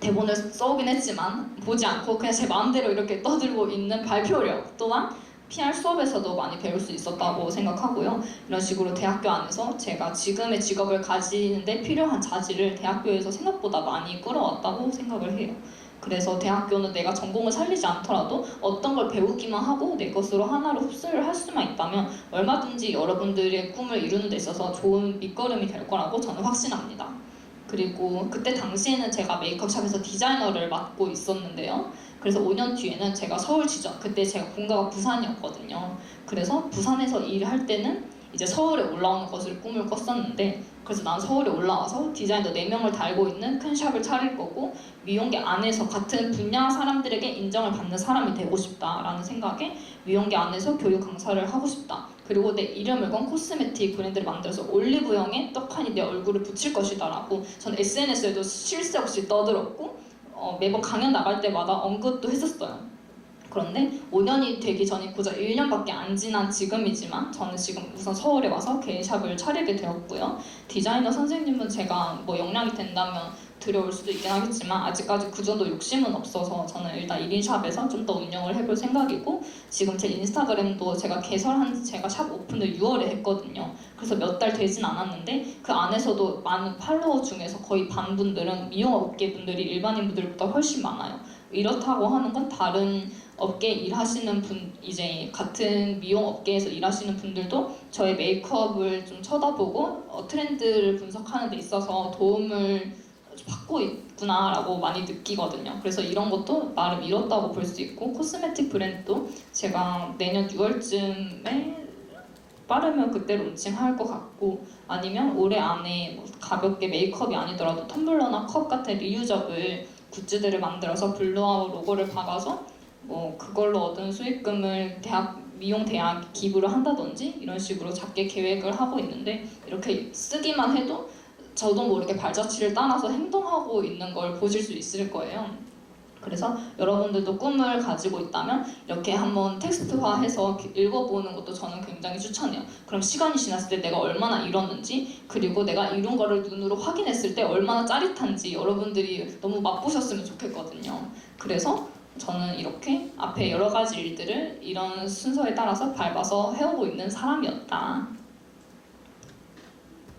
대본을 써오긴 했지만 보지 않고 그냥 제 마음대로 이렇게 떠들고 있는 발표력 또한 PR 수업에서도 많이 배울 수 있었다고 생각하고요. 이런 식으로 대학교 안에서 제가 지금의 직업을 가지는데 필요한 자질을 대학교에서 생각보다 많이 끌어왔다고 생각을 해요. 그래서 대학교는 내가 전공을 살리지 않더라도 어떤 걸 배우기만 하고 내 것으로 하나로 흡수를 할 수만 있다면 얼마든지 여러분들의 꿈을 이루는 데 있어서 좋은 밑거름이 될 거라고 저는 확신합니다. 그리고 그때 당시에는 제가 메이크업샵에서 디자이너를 맡고 있었는데요. 그래서 5년 뒤에는 제가 서울 지점, 그때 제가 본가가 부산이었거든요. 그래서 부산에서 일을 할 때는 이제 서울에 올라오는 것을 꿈을 꿨었는데 그래서 난 서울에 올라와서 디자이너 4명을 달고 있는 큰 샵을 차릴 거고 미용계 안에서 같은 분야 사람들에게 인정을 받는 사람이 되고 싶다라는 생각에 미용계 안에서 교육 강사를 하고 싶다. 그리고 내 이름을 건 코스메틱 브랜드를 만들어서 올리브영에 떡하니 내 얼굴을 붙일 것이다 라고 전 SNS에도 쉴 새 없이 떠들었고 매번 강연 나갈 때마다 언급도 했었어요. 그런데 5년이 되기 전이 고작 1년밖에 안 지난 지금이지만 저는 지금 우선 서울에 와서 개인샵을 차리게 되었고요. 디자이너 선생님은 제가 뭐 역량이 된다면 들여올 수도 있긴 하겠지만 아직까지 그 정도 욕심은 없어서 저는 일단 1인 샵에서 좀 더 운영을 해볼 생각이고 지금 제 인스타그램도 제가 제가 샵 오픈을 6월에 했거든요. 그래서 몇 달 되진 않았는데 그 안에서도 많은 팔로워 중에서 거의 반 분들은 미용업계 분들이 일반인 분들보다 훨씬 많아요. 이렇다고 하는 건 다른 업계 일하시는 분, 이제 같은 미용 업계에서 일하시는 분들도 저의 메이크업을 좀 쳐다보고 트렌드를 분석하는 데 있어서 도움을 받고 있구나라고 많이 느끼거든요. 그래서 이런 것도 나름 이뤘다고 볼 수 있고 코스메틱 브랜드도 제가 내년 6월쯤에 빠르면 그때 론칭할 것 같고 아니면 올해 안에 뭐 가볍게 메이크업이 아니더라도 텀블러나 컵 같은 리유저블 굿즈들을 만들어서 블루아웃 로고를 박아서 뭐 그걸로 얻은 수익금을 미용 대학 기부를 한다든지 이런 식으로 작게 계획을 하고 있는데 이렇게 쓰기만 해도 저도 모르게 발자취를 따라서 행동하고 있는 걸 보실 수 있을 거예요. 그래서 여러분들도 꿈을 가지고 있다면 이렇게 한번 텍스트화해서 읽어보는 것도 저는 굉장히 추천해요. 그럼 시간이 지났을 때 내가 얼마나 이뤘는지 그리고 내가 이룬 거를 눈으로 확인했을 때 얼마나 짜릿한지 여러분들이 너무 맛보셨으면 좋겠거든요. 그래서 저는 이렇게 앞에 여러 가지 일들을 이런 순서에 따라서 밟아서 해오고 있는 사람이었다.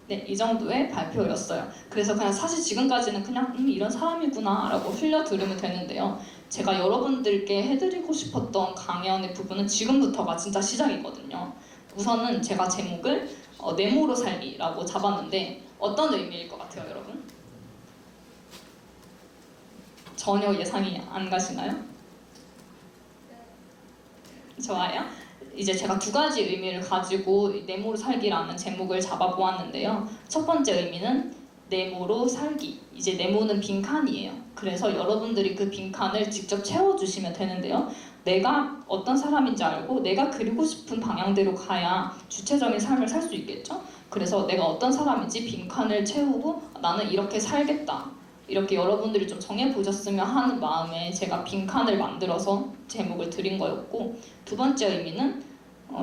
네, 이 정도의 발표였어요. 그래서 그냥 사실 지금까지는 그냥 이런 사람이구나 라고 흘려 들으면 되는데요. 제가 여러분들께 해드리고 싶었던 강연의 부분은 지금부터가 진짜 시작이거든요. 우선은 제가 제목을 네모로 살기라고 잡았는데 어떤 의미일 것 같아요, 여러분? 전혀 예상이 안 가시나요? 좋아요. 이제 제가 2가지 의미를 가지고 네모로 살기라는 제목을 잡아보았는데요. 첫 번째 의미는 네모로 살기. 이제 네모는 빈칸이에요. 그래서 여러분들이 그 빈칸을 직접 채워주시면 되는데요. 내가 어떤 사람인지 알고 내가 그리고 싶은 방향대로 가야 주체적인 삶을 살 수 있겠죠? 그래서 내가 어떤 사람인지 빈칸을 채우고 나는 이렇게 살겠다. 이렇게 여러분들이 좀 정해보셨으면 하는 마음에 제가 빈칸을 만들어서 제목을 드린 거였고, 두 번째 의미는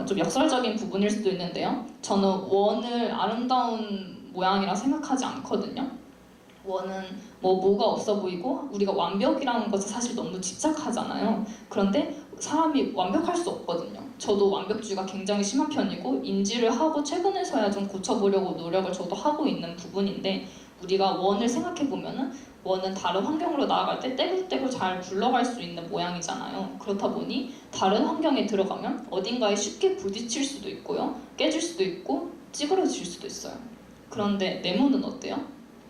좀 역설적인 부분일 수도 있는데요. 저는 원을 아름다운 모양이라 생각하지 않거든요. 원은 뭐가 없어 보이고 우리가 완벽이라는 것에 사실 너무 집착하잖아요. 그런데 사람이 완벽할 수 없거든요. 저도 완벽주의가 굉장히 심한 편이고 인지를 하고 최근에서야 좀 고쳐보려고 노력을 저도 하고 있는 부분인데, 우리가 원을 생각해 보면은 원은 다른 환경으로 나아갈 때 떼굴떼굴 잘 굴러갈 수 있는 모양이잖아요. 그렇다 보니 다른 환경에 들어가면 어딘가에 쉽게 부딪힐 수도 있고요, 깨질 수도 있고 찌그러질 수도 있어요. 그런데 네모는 어때요?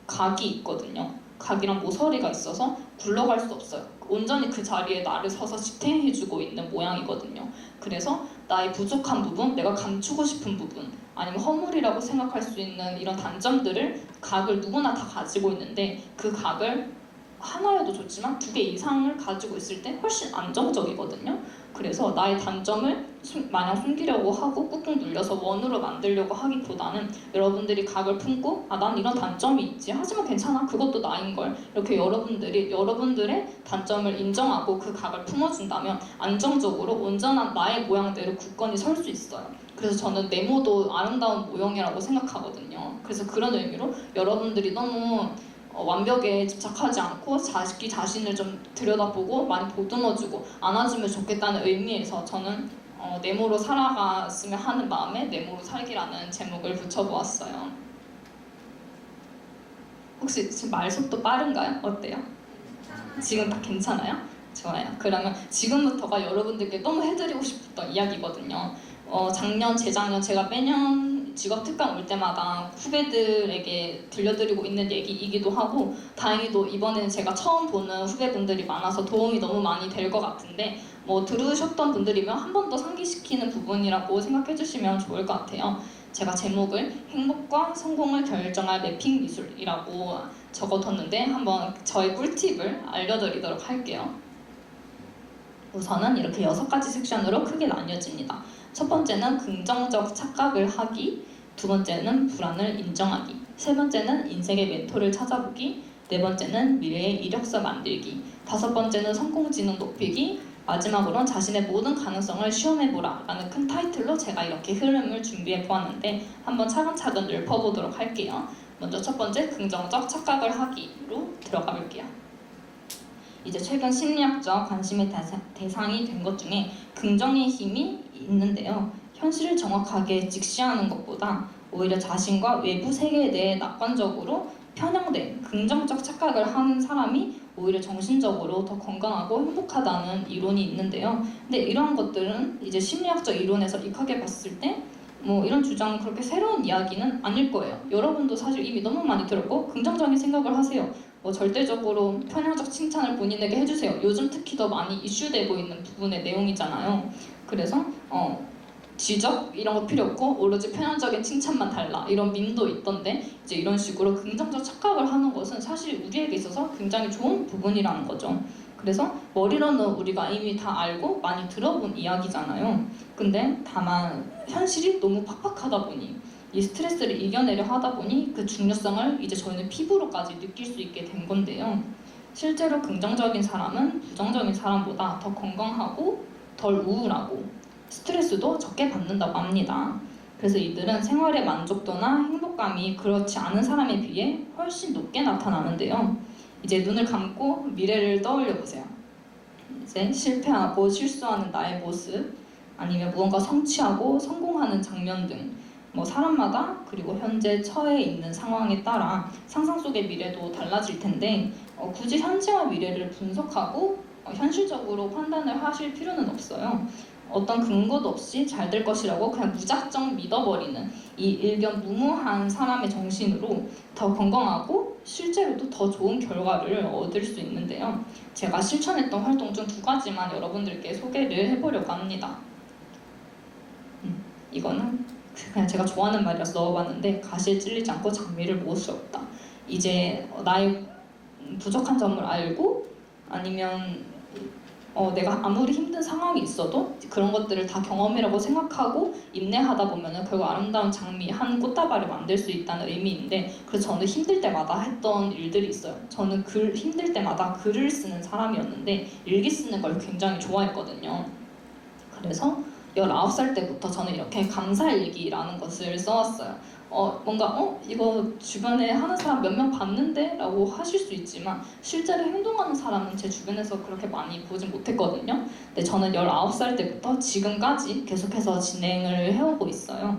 각이 있거든요. 각이랑 모서리가 있어서 굴러갈 수 없어요. 온전히 그 자리에 나를 서서 지탱해주고 있는 모양이거든요. 그래서 나의 부족한 부분, 내가 감추고 싶은 부분, 아니면 허물이라고 생각할 수 있는 이런 단점들을, 각을 누구나 다 가지고 있는데 그 각을 하나여도 좋지만 2개 이상을 가지고 있을 때 훨씬 안정적이거든요. 그래서 나의 단점을 마냥 숨기려고 하고 꾹꾹 눌려서 원으로 만들려고 하기보다는 여러분들이 각을 품고 난 이런 단점이 있지, 하지만 괜찮아, 그것도 나인걸, 이렇게 여러분들이 여러분들의 단점을 인정하고 그 각을 품어준다면 안정적으로 온전한 나의 모양대로 굳건히 설 수 있어요. 그래서 저는 네모도 아름다운 모형이라고 생각하거든요. 그래서 그런 의미로 여러분들이 너무 완벽에 집착하지 않고 자기 자신을 좀 들여다보고 많이 보듬어주고 안아주면 좋겠다는 의미에서 저는 네모로 살아갔으면 하는 마음에 네모로 살기라는 제목을 붙여보았어요. 혹시 지금 말 속도 빠른가요? 어때요? 지금 다 괜찮아요? 좋아요. 그러면 지금부터가 여러분들께 너무 해드리고 싶었던 이야기거든요. 작년, 재작년 제가 매년 직업 특강 올 때마다 후배들에게 들려드리고 있는 얘기이기도 하고, 다행히도 이번에는 제가 처음 보는 후배분들이 많아서 도움이 너무 많이 될 것 같은데, 들으셨던 분들이면 한 번 더 상기시키는 부분이라고 생각해 주시면 좋을 것 같아요. 제가 제목을 행복과 성공을 결정할 매핑 미술이라고 적어뒀는데 한번 저의 꿀팁을 알려드리도록 할게요. 우선은 이렇게 6가지 섹션으로 크게 나뉘어집니다. 첫 번째는 긍정적 착각을 하기, 두 번째는 불안을 인정하기, 세 번째는 인생의 멘토를 찾아보기, 네 번째는 미래의 이력서 만들기, 다섯 번째는 성공지능 높이기, 마지막으로는 자신의 모든 가능성을 시험해보라 라는 큰 타이틀로 제가 이렇게 흐름을 준비해 보았는데 한번 차근차근 읊어보도록 할게요. 먼저 첫 번째, 긍정적 착각을 하기로 들어가 볼게요. 이제 최근 심리학적 관심의 대상이 된 것 중에 긍정의 힘이 있는데요. 현실을 정확하게 직시하는 것보다 오히려 자신과 외부 세계에 대해 낙관적으로 편향된 긍정적 착각을 하는 사람이 오히려 정신적으로 더 건강하고 행복하다는 이론이 있는데요. 근데 이러한 것들은 이제 심리학적 이론에서 익하게 봤을 때 이런 주장은 그렇게 새로운 이야기는 아닐 거예요. 여러분도 사실 이미 너무 많이 들었고 긍정적인 생각을 하세요. 절대적으로 편향적 칭찬을 본인에게 해주세요. 요즘 특히 더 많이 이슈되고 있는 부분의 내용이잖아요. 그래서 지적 이런 거 필요 없고 오로지 편향적인 칭찬만 달라, 이런 밈도 있던데, 이제 이런 식으로 긍정적 착각을 하는 것은 사실 우리에게 있어서 굉장히 좋은 부분이라는 거죠. 그래서 머리로는 우리가 이미 다 알고 많이 들어본 이야기잖아요. 근데 다만 현실이 너무 팍팍하다 보니 이 스트레스를 이겨내려 하다 보니 그 중요성을 이제 저희는 피부로까지 느낄 수 있게 된 건데요. 실제로 긍정적인 사람은 부정적인 사람보다 더 건강하고 덜 우울하고 스트레스도 적게 받는다고 합니다. 그래서 이들은 생활의 만족도나 행복감이 그렇지 않은 사람에 비해 훨씬 높게 나타나는데요. 이제 눈을 감고 미래를 떠올려 보세요. 이제 실패하고 실수하는 나의 모습, 아니면 무언가 성취하고 성공하는 장면 등 사람마다 그리고 현재 처해 있는 상황에 따라 상상 속의 미래도 달라질 텐데 굳이 현재와 미래를 분석하고 현실적으로 판단을 하실 필요는 없어요. 어떤 근거도 없이 잘 될 것이라고 그냥 무작정 믿어버리는 이 일견무무한 사람의 정신으로 더 건강하고 실제로도 더 좋은 결과를 얻을 수 있는데요. 제가 실천했던 활동 중 2가지만 여러분들께 소개를 해보려고 합니다. 이거는 그냥 제가 좋아하는 말이라서 넣어봤는데, 가시에 찔리지 않고 장미를 모을 수 없다. 이제 나의 부족한 점을 알고 아니면 내가 아무리 힘든 상황이 있어도 그런 것들을 다 경험이라고 생각하고 인내하다 보면은 결국 아름다운 장미 한 꽃다발을 만들 수 있다는 의미인데, 그래서 저는 힘들 때마다 했던 일들이 있어요. 저는 힘들 때마다 글을 쓰는 사람이었는데 일기 쓰는 걸 굉장히 좋아했거든요. 그래서 19살 때부터 저는 이렇게 감사일기라는 것을 써왔어요. 이거 주변에 하는 사람 몇 명 봤는데? 라고 하실 수 있지만 실제로 행동하는 사람은 제 주변에서 그렇게 많이 보진 못했거든요. 근데 저는 19살 때부터 지금까지 계속해서 진행을 해오고 있어요.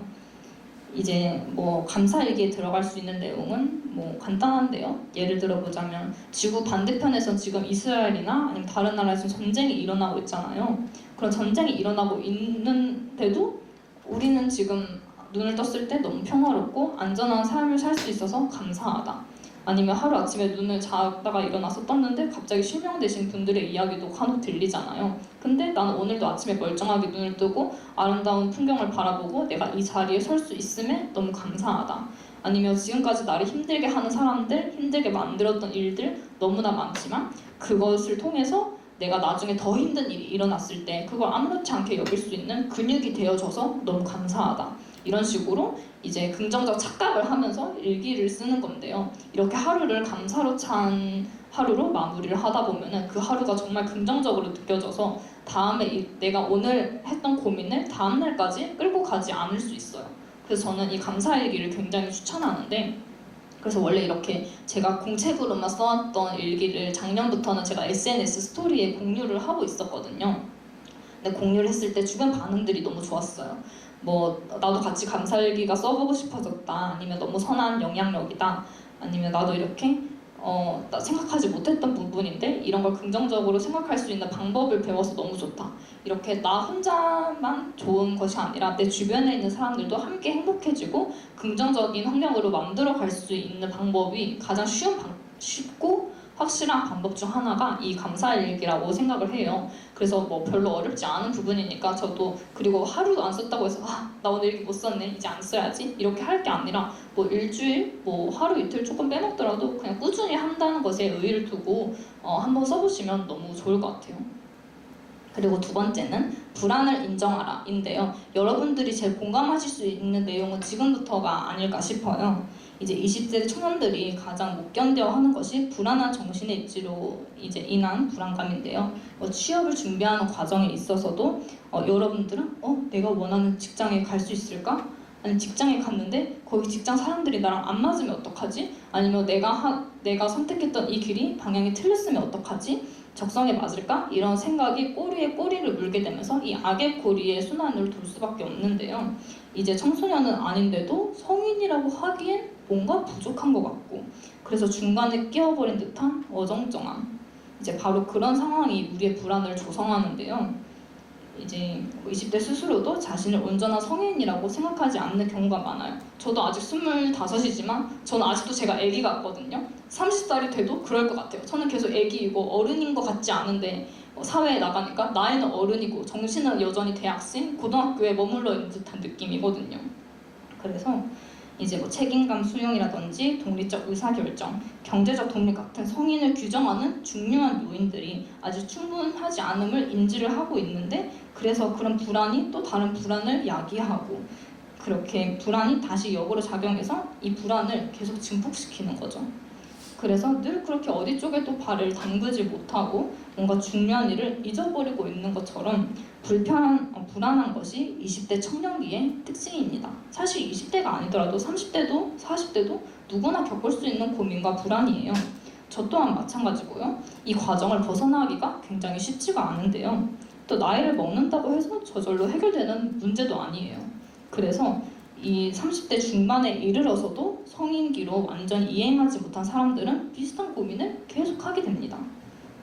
이제 뭐 감사일기에 들어갈 수 있는 내용은 뭐 간단한데요. 예를 들어보자면 지구 반대편에서 지금 이스라엘이나 아니면 다른 나라에서 전쟁이 일어나고 있잖아요. 그런 전쟁이 일어나고 있는데도 우리는 지금 눈을 떴을 때 너무 평화롭고 안전한 삶을 살 수 있어서 감사하다. 아니면 하루아침에 눈을 자다가 일어나서 떴는데 갑자기 실명되신 분들의 이야기도 간혹 들리잖아요. 근데 나는 오늘도 아침에 멀쩡하게 눈을 뜨고 아름다운 풍경을 바라보고 내가 이 자리에 설 수 있음에 너무 감사하다. 아니면 지금까지 나를 힘들게 하는 사람들, 힘들게 만들었던 일들 너무나 많지만 그것을 통해서 내가 나중에 더 힘든 일이 일어났을 때 그걸 아무렇지 않게 여길 수 있는 근육이 되어줘서 너무 감사하다. 이런 식으로 이제 긍정적 착각을 하면서 일기를 쓰는 건데요. 이렇게 하루를 감사로 찬 하루로 마무리를 하다 보면은 그 하루가 정말 긍정적으로 느껴져서 다음에 내가 오늘 했던 고민을 다음 날까지 끌고 가지 않을 수 있어요. 그래서 저는 이 감사일기를 굉장히 추천하는데, 그래서 원래 이렇게 제가 공책으로만 써왔던 일기를 작년부터는 제가 SNS 스토리에 공유를 하고 있었거든요. 근데 공유를 했을 때 주변 반응들이 너무 좋았어요. 뭐 나도 같이 감사일기가 써보고 싶어졌다, 아니면 너무 선한 영향력이다, 아니면 나도 이렇게 나 생각하지 못했던 부분인데 이런 걸 긍정적으로 생각할 수 있는 방법을 배워서 너무 좋다. 이렇게 나 혼자만 좋은 것이 아니라 내 주변에 있는 사람들도 함께 행복해지고 긍정적인 환경으로 만들어 갈 수 있는 방법이 가장 쉽고 확실한 방법 중 하나가 이 감사일기라고 생각을 해요. 그래서 뭐 별로 어렵지 않은 부분이니까 저도, 그리고 하루도 안 썼다고 해서 나 오늘 일기 못 썼네, 이제 안 써야지, 이렇게 할 게 아니라 뭐 일주일, 뭐 하루 이틀 조금 빼먹더라도 그냥 꾸준히 한다는 것에 의의를 두고 한번 써보시면 너무 좋을 것 같아요. 그리고 두 번째는 불안을 인정하라 인데요. 여러분들이 제일 공감하실 수 있는 내용은 지금부터가 아닐까 싶어요. 이제 20대 청년들이 가장 못 견뎌하는 것이 불안한 정신의 입지로 이제 인한 불안감인데요. 취업을 준비하는 과정에 있어서도 여러분들은 내가 원하는 직장에 갈 수 있을까? 아니 직장에 갔는데 거기 직장 사람들이 나랑 안 맞으면 어떡하지? 아니면 내가 선택했던 이 길이 방향이 틀렸으면 어떡하지? 적성에 맞을까? 이런 생각이 꼬리에 꼬리를 물게 되면서 이 악의 고리의 순환을 돌 수밖에 없는데요. 이제 청소년은 아닌데도 성인이라고 하기엔 뭔가 부족한 것 같고, 그래서 중간에 끼어버린 듯한 어정쩡함, 이제 바로 그런 상황이 우리의 불안을 조성하는데요. 이제 20대 스스로도 자신을 온전한 성인이라고 생각하지 않는 경우가 많아요. 저도 아직 25이지만 저는 아직도 제가 애기 같거든요. 30살이 돼도 그럴 것 같아요. 저는 계속 애기이고 어른인 것 같지 않은데 사회에 나가니까 나이는 어른이고 정신은 여전히 대학생, 고등학교에 머물러 있는 듯한 느낌이거든요. 그래서 이제 뭐 책임감 수용이라든지 독립적 의사결정, 경제적 독립 같은 성인을 규정하는 중요한 요인들이 아직 충분하지 않음을 인지를 하고 있는데, 그래서 그런 불안이 또 다른 불안을 야기하고 그렇게 불안이 다시 역으로 작용해서 이 불안을 계속 증폭시키는 거죠. 그래서 늘 그렇게 어디 쪽에도 발을 담그지 못하고 뭔가 중요한 일을 잊어버리고 있는 것처럼 불안한 것이 20대 청년기의 특징입니다. 사실 20대가 아니더라도 30대도 40대도 누구나 겪을 수 있는 고민과 불안이에요. 저 또한 마찬가지고요. 이 과정을 벗어나기가 굉장히 쉽지가 않은데요. 또 나이를 먹는다고 해서 저절로 해결되는 문제도 아니에요. 그래서 이 30대 중반에 이르러서도 성인기로 완전히 이행하지 못한 사람들은 비슷한 고민을 계속하게 됩니다.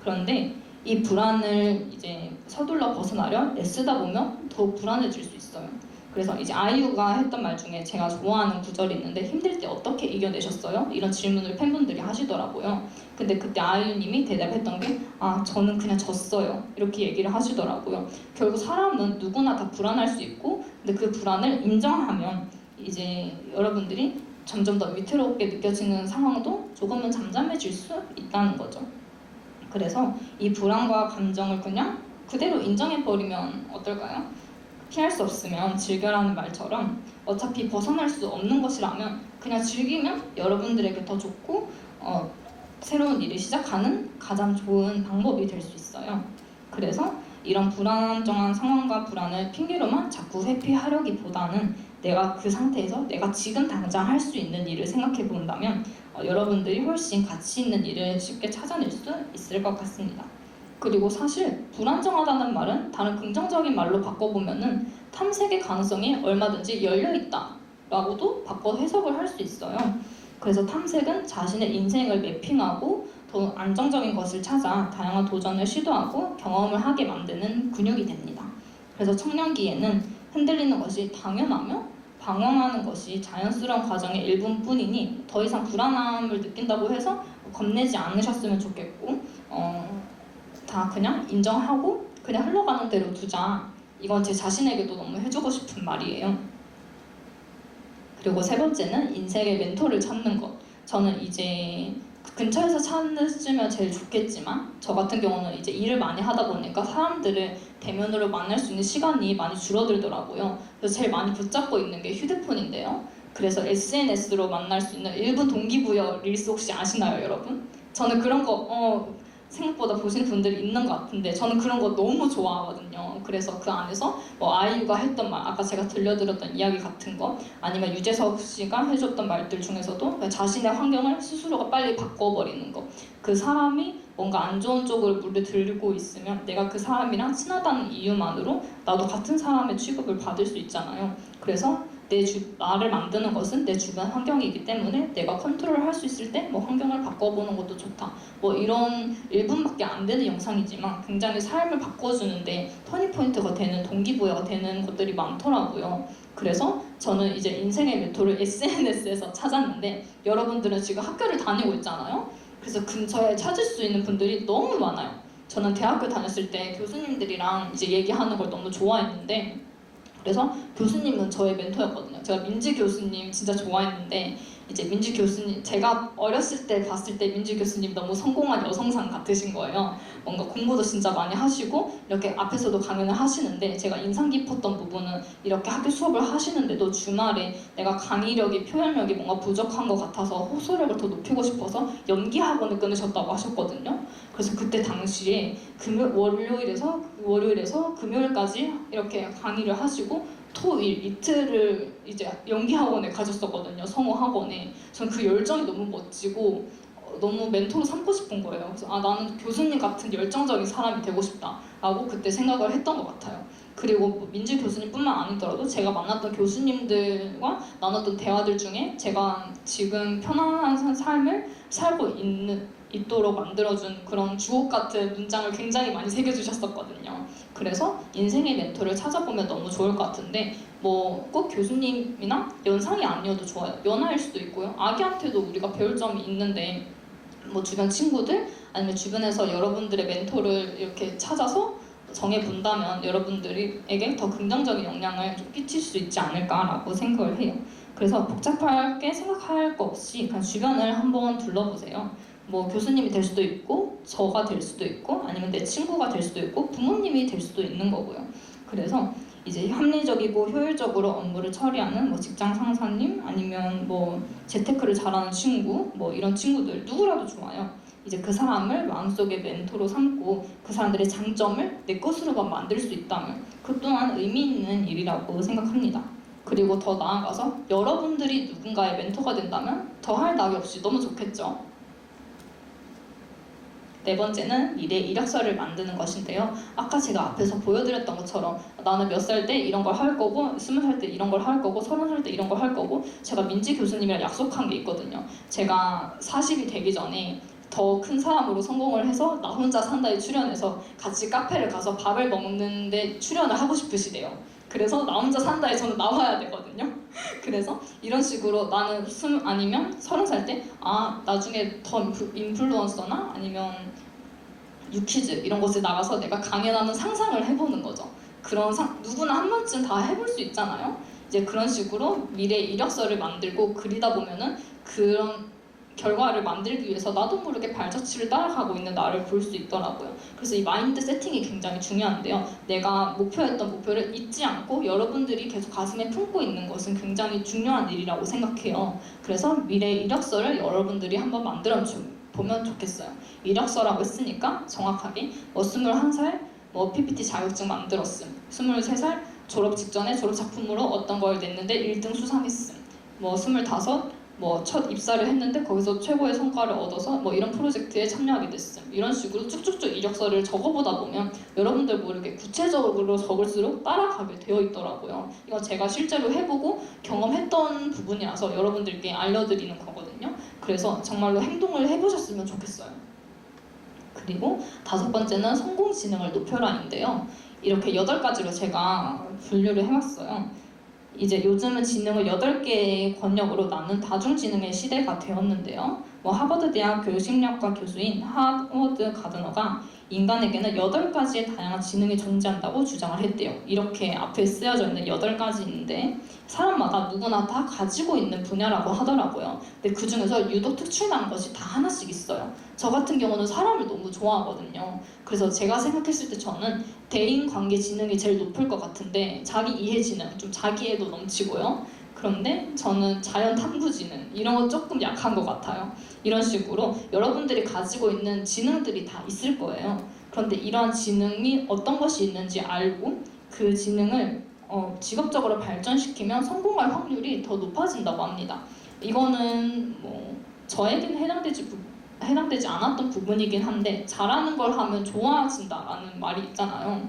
그런데 이 불안을 이제 서둘러 벗어나려 애쓰다 보면 더욱 불안해질 수 있어요. 그래서 이제 아이유가 했던 말 중에 제가 좋아하는 구절이 있는데, 힘들 때 어떻게 이겨내셨어요? 이런 질문을 팬분들이 하시더라고요. 근데 그때 아이유님이 대답했던 게 저는 그냥 졌어요, 이렇게 얘기를 하시더라고요. 결국 사람은 누구나 다 불안할 수 있고, 근데 그 불안을 인정하면 이제 여러분들이 점점 더 위태롭게 느껴지는 상황도 조금은 잠잠해질 수 있다는 거죠. 그래서 이 불안과 감정을 그냥 그대로 인정해버리면 어떨까요? 피할 수 없으면 즐겨라는 말처럼 어차피 벗어날 수 없는 것이라면 그냥 즐기면 여러분들에게 더 좋고 새로운 일을 시작하는 가장 좋은 방법이 될 수 있어요. 그래서 이런 불안정한 상황과 불안을 핑계로만 자꾸 회피하려기보다는 내가 그 상태에서 내가 지금 당장 할 수 있는 일을 생각해 본다면 여러분들이 훨씬 가치 있는 일을 쉽게 찾아낼 수 있을 것 같습니다. 그리고 사실 불안정하다는 말은 다른 긍정적인 말로 바꿔보면은 탐색의 가능성이 얼마든지 열려있다 라고도 바꿔 해석을 할 수 있어요. 그래서 탐색은 자신의 인생을 매핑하고 더 안정적인 것을 찾아 다양한 도전을 시도하고 경험을 하게 만드는 근육이 됩니다. 그래서 청년기에는 흔들리는 것이 당연하며 방황하는 것이 자연스러운 과정의 일부뿐이니 더 이상 불안함을 느낀다고 해서 겁내지 않으셨으면 좋겠고 다 그냥 인정하고 그냥 흘러가는 대로 두자. 이건 제 자신에게도 너무 해주고 싶은 말이에요. 그리고 세 번째는 인생의 멘토를 찾는 것. 저는 이제 근처에서 찾으면 제일 좋겠지만 저 같은 경우는 이제 일을 많이 하다 보니까 사람들을 대면으로 만날 수 있는 시간이 많이 줄어들더라고요. 그래서 제일 많이 붙잡고 있는 게 휴대폰인데요. 그래서 SNS로 만날 수 있는 1분 동기부여 릴스 혹시 아시나요, 여러분? 저는 그런 거 생각보다 보시는 분들이 있는 것 같은데 저는 그런 거 너무 좋아하거든요. 그래서 그 안에서 뭐 아이유가 했던 말, 아까 제가 들려드렸던 이야기 같은 거 아니면 유재석 씨가 해줬던 말들 중에서도 그냥 자신의 환경을 스스로가 빨리 바꿔버리는 거. 그 사람이 뭔가 안 좋은 쪽으로 물들고 있으면 내가 그 사람이랑 친하다는 이유만으로 나도 같은 사람의 취급을 받을 수 있잖아요. 그래서 나를 만드는 것은 내 주변 환경이기 때문에 내가 컨트롤할 수 있을 때 뭐 환경을 바꿔보는 것도 좋다. 뭐 이런 1분밖에 안 되는 영상이지만 굉장히 삶을 바꿔주는데 터닝포인트가 되는 동기부여가 되는 것들이 많더라고요. 그래서 저는 이제 인생의 멘토를 SNS에서 찾았는데 여러분들은 지금 학교를 다니고 있잖아요. 그래서 근처에 찾을 수 있는 분들이 너무 많아요. 저는 대학교 다녔을 때 교수님들이랑 이제 얘기하는 걸 너무 좋아했는데 그래서 교수님은 저의 멘토였거든요. 제가 민지 교수님 진짜 좋아했는데 이제 민지 교수님 제가 어렸을 때 봤을 때 민지 교수님 너무 성공한 여성상 같으신 거예요. 뭔가 공부도 진짜 많이 하시고 이렇게 앞에서도 강연을 하시는데 제가 인상 깊었던 부분은 이렇게 학교 수업을 하시는데도 주말에 내가 강의력이 표현력이 뭔가 부족한 것 같아서 호소력을 더 높이고 싶어서 연기 학원을 끊으셨다고 하셨거든요. 그래서 그때 당시에 월요일에서 금요일까지 이렇게 강의를 하시고 토일 이틀을 이제 연기 학원에 가셨었거든요. 성우 학원에. 전 그 열정이 너무 멋지고 너무 멘토로 삼고 싶은 거예요. 그래서 나는 교수님 같은 열정적인 사람이 되고 싶다라고 그때 생각을 했던 것 같아요. 그리고 뭐 민지 교수님뿐만 아니더라도 제가 만났던 교수님들과 나눴던 대화들 중에 제가 지금 편안한 삶을 살고 있도록 만들어준 그런 주옥 같은 문장을 굉장히 많이 새겨주셨었거든요. 그래서 인생의 멘토를 찾아보면 너무 좋을 것 같은데 뭐 꼭 교수님이나 연상이 아니어도 좋아요. 연하일 수도 있고요. 아기한테도 우리가 배울 점이 있는데 뭐 주변 친구들 아니면 주변에서 여러분들의 멘토를 이렇게 찾아서 정해본다면 여러분들에게 더 긍정적인 영향을 좀 끼칠 수 있지 않을까라고 생각을 해요. 그래서 복잡하게 생각할 거 없이 그냥 주변을 한번 둘러보세요. 뭐 교수님이 될 수도 있고 저가 될 수도 있고 아니면 내 친구가 될 수도 있고 부모님이 될 수도 있는 거고요. 그래서 이제 합리적이고 효율적으로 업무를 처리하는 뭐 직장 상사님 아니면 뭐 재테크를 잘하는 친구 뭐 이런 친구들 누구라도 좋아요. 이제 그 사람을 마음속에 멘토로 삼고 그 사람들의 장점을 내 것으로만 만들 수 있다면 그 또한 의미 있는 일이라고 생각합니다. 그리고 더 나아가서 여러분들이 누군가의 멘토가 된다면 더할 나위 없이 너무 좋겠죠. 네 번째는 미래 이력서를 만드는 것인데요. 아까 제가 앞에서 보여드렸던 것처럼 나는 몇 살 때 이런 걸 할 거고 20살 때 이런 걸 할 거고 30살 때 이런 걸 할 거고 제가 민지 교수님이랑 약속한 게 있거든요. 제가 40이 되기 전에 더 큰 사람으로 성공을 해서 나 혼자 산다에 출연해서 같이 카페를 가서 밥을 먹는데 출연을 하고 싶으시대요. 그래서 나 혼자 산다에 저는 나와야 되거든요. 그래서 이런 식으로 나는 아니면 30살 때 나중에 더 인플루언서나 아니면 유퀴즈 이런 곳에 나가서 내가 강연하는 상상을 해보는 거죠. 그런 누구나 한 번쯤 다 해볼 수 있잖아요. 이제 그런 식으로 미래 이력서를 만들고 그리다 보면은 그런 결과를 만들기 위해서 나도 모르게 발자취를 따라가고 있는 나를 볼 수 있더라고요. 그래서 이 마인드 세팅이 굉장히 중요한데요. 내가 목표했던 목표를 잊지 않고 여러분들이 계속 가슴에 품고 있는 것은 굉장히 중요한 일이라고 생각해요. 그래서 미래 이력서를 여러분들이 한번 만들어 보면 좋겠어요. 이력서라고 했으니까 정확하게 21살 PPT 자격증 만들었음, 23살 졸업 직전에 졸업 작품으로 어떤 걸 냈는데 1등 수상했음, 25 첫 입사를 했는데 거기서 최고의 성과를 얻어서 이런 프로젝트에 참여하게 됐음, 이런 식으로 쭉쭉쭉 이력서를 적어보다 보면 여러분들 모르게 구체적으로 적을수록 따라가게 되어 있더라고요. 이건 제가 실제로 해보고 경험했던 부분이라서 여러분들께 알려드리는 거거든요. 그래서 정말로 행동을 해보셨으면 좋겠어요. 그리고 5번째는 성공 지능을 높여라인데요. 이렇게 8가지로 제가 분류를 해왔어요. 이제 요즘은 지능을 8개의 권역으로 나눈 다중지능의 시대가 되었는데요. 하버드 대학 교육심리학과 교수인 하워드 가드너가 인간에게는 8가지의 다양한 지능이 존재한다고 주장을 했대요. 이렇게 앞에 쓰여져 있는 8가지인데 사람마다 누구나 다 가지고 있는 분야라고 하더라고요. 근데 그 중에서 유독 특출난 것이 다 하나씩 있어요. 저 같은 경우는 사람을 너무 좋아하거든요. 그래서 제가 생각했을 때 저는 대인관계 지능이 제일 높을 것 같은데 자기 이해 지능, 좀 자기애도 넘치고요. 그런데 저는 자연 탐구 지능 이런 거 조금 약한 것 같아요. 이런 식으로 여러분들이 가지고 있는 지능들이 다 있을 거예요. 그런데 이러한 지능이 어떤 것이 있는지 알고 그 지능을 직업적으로 발전시키면 성공할 확률이 더 높아진다고 합니다. 이거는 저에게는 해당되지 않았던 부분이긴 한데 잘하는 걸 하면 좋아진다라는 말이 있잖아요.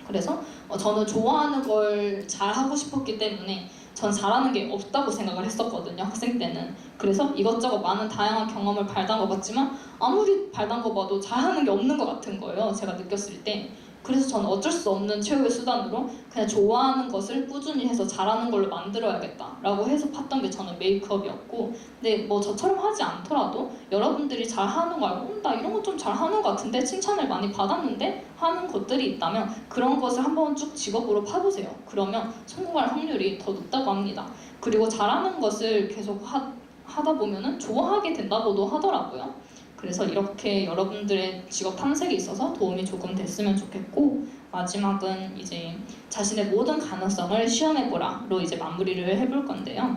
그래서 저는 좋아하는 걸 잘하고 싶었기 때문에 전 잘하는 게 없다고 생각을 했었거든요, 학생 때는. 그래서 이것저것 많은 다양한 경험을 밟아봤지만 아무리 밟아봐도 잘하는 게 없는 것 같은 거예요, 제가 느꼈을 때. 그래서 저는 어쩔 수 없는 최후의 수단으로 그냥 좋아하는 것을 꾸준히 해서 잘하는 걸로 만들어야겠다라고 해서 팠던 게 저는 메이크업이었고, 근데 저처럼 하지 않더라도 여러분들이 잘하는 거 알고 나 이런 거 좀 잘하는 것 같은데 칭찬을 많이 받았는데 하는 것들이 있다면 그런 것을 한번 쭉 직업으로 파보세요. 그러면 성공할 확률이 더 높다고 합니다. 그리고 잘하는 것을 계속 하다 보면은 좋아하게 된다고도 하더라고요. 그래서 이렇게 여러분들의 직업 탐색에 있어서 도움이 조금 됐으면 좋겠고, 마지막은 이제 자신의 모든 가능성을 시험해보라로 이제 마무리를 해볼 건데요.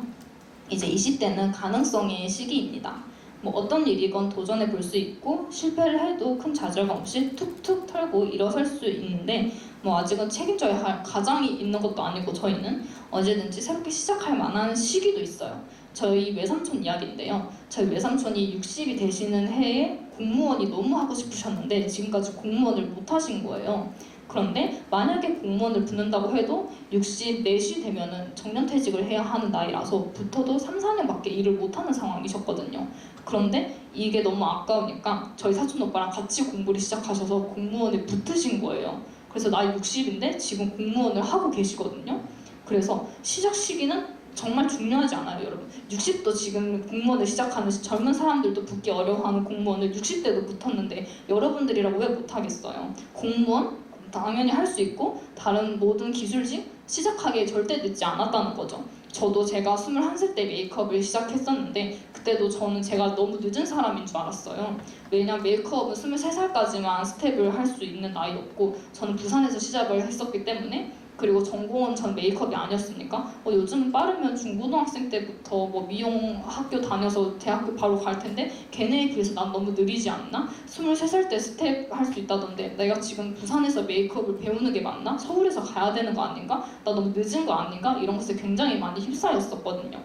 이제 20대는 가능성의 시기입니다. 어떤 일이건 도전해 볼 수 있고 실패를 해도 큰 좌절감 없이 툭툭 털고 일어설 수 있는데 아직은 책임져야 할 가장이 있는 것도 아니고 저희는 언제든지 새롭게 시작할 만한 시기도 있어요. 저희 외삼촌 이야기인데요. 저희 외삼촌이 60이 되시는 해에 공무원이 너무 하고 싶으셨는데 지금까지 공무원을 못 하신 거예요. 그런데 만약에 공무원을 붙는다고 해도 64시 되면은 정년퇴직을 해야 하는 나이라서 붙어도 3, 4년밖에 일을 못하는 상황이셨거든요. 그런데 이게 너무 아까우니까 저희 사촌 오빠랑 같이 공부를 시작하셔서 공무원에 붙으신 거예요. 그래서 나이 60인데 지금 공무원을 하고 계시거든요. 그래서 시작 시기는 정말 중요하지 않아요, 여러분. 60도 지금 공무원을 시작하는 젊은 사람들도 붙기 어려워하는 공무원을 60대도 붙었는데 여러분들이라고 왜 못하겠어요? 공무원? 당연히 할 수 있고 다른 모든 기술직 시작하기에 절대 늦지 않았다는 거죠. 저도 제가 21살 때 메이크업을 시작했었는데 그때도 저는 제가 너무 늦은 사람인 줄 알았어요. 왜냐면 메이크업은 23살까지만 스텝을 할 수 있는 나이였고 저는 부산에서 시작을 했었기 때문에, 그리고 전공은 전 메이크업이 아니었으니까 요즘은 빠르면 중고등학생 때부터 미용 학교 다녀서 대학교 바로 갈 텐데 걔네에 비해서 난 너무 느리지 않나? 23살 때 스텝 할 수 있다던데 내가 지금 부산에서 메이크업을 배우는 게 맞나? 서울에서 가야 되는 거 아닌가? 나 너무 늦은 거 아닌가? 이런 것에 굉장히 많이 휩싸였었거든요.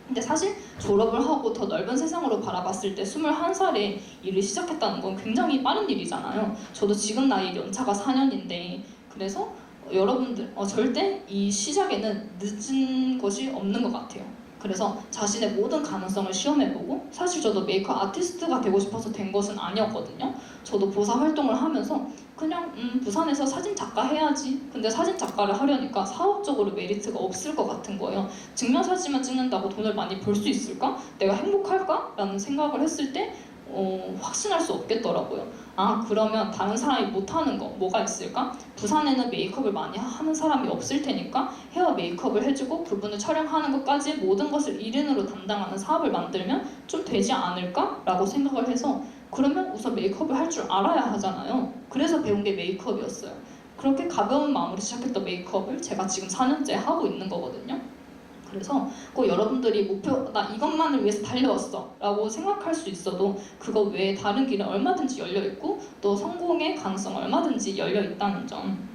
근데 사실 졸업을 하고 더 넓은 세상으로 바라봤을 때 21살에 일을 시작했다는 건 굉장히 빠른 일이잖아요. 저도 지금 나이 연차가 4년인데 그래서 여러분들 절대 이 시작에는 늦은 것이 없는 것 같아요. 그래서 자신의 모든 가능성을 시험해보고, 사실 저도 메이크업 아티스트가 되고 싶어서 된 것은 아니었거든요. 저도 보사 활동을 하면서 그냥 부산에서 사진 작가 해야지. 근데 사진 작가를 하려니까 사업적으로 메리트가 없을 것 같은 거예요. 증명사진만 찍는다고 돈을 많이 벌 수 있을까? 내가 행복할까? 라는 생각을 했을 때 확신할 수 없겠더라고요. 아 그러면 다른 사람이 못하는 거 뭐가 있을까? 부산에는 메이크업을 많이 하는 사람이 없을 테니까 헤어 메이크업을 해주고 그분을 촬영하는 것까지 모든 것을 1인으로 담당하는 사업을 만들면 좀 되지 않을까? 라고 생각을 해서 그러면 우선 메이크업을 할 줄 알아야 하잖아요. 그래서 배운 게 메이크업이었어요. 그렇게 가벼운 마음으로 시작했던 메이크업을 제가 지금 4년째 하고 있는 거거든요. 그래서 꼭 여러분들이 목표 나 이것만을 위해서 달려왔어 라고 생각할 수 있어도 그거 외에 다른 길은 얼마든지 열려있고 또 성공의 가능성은 얼마든지 열려있다는 점.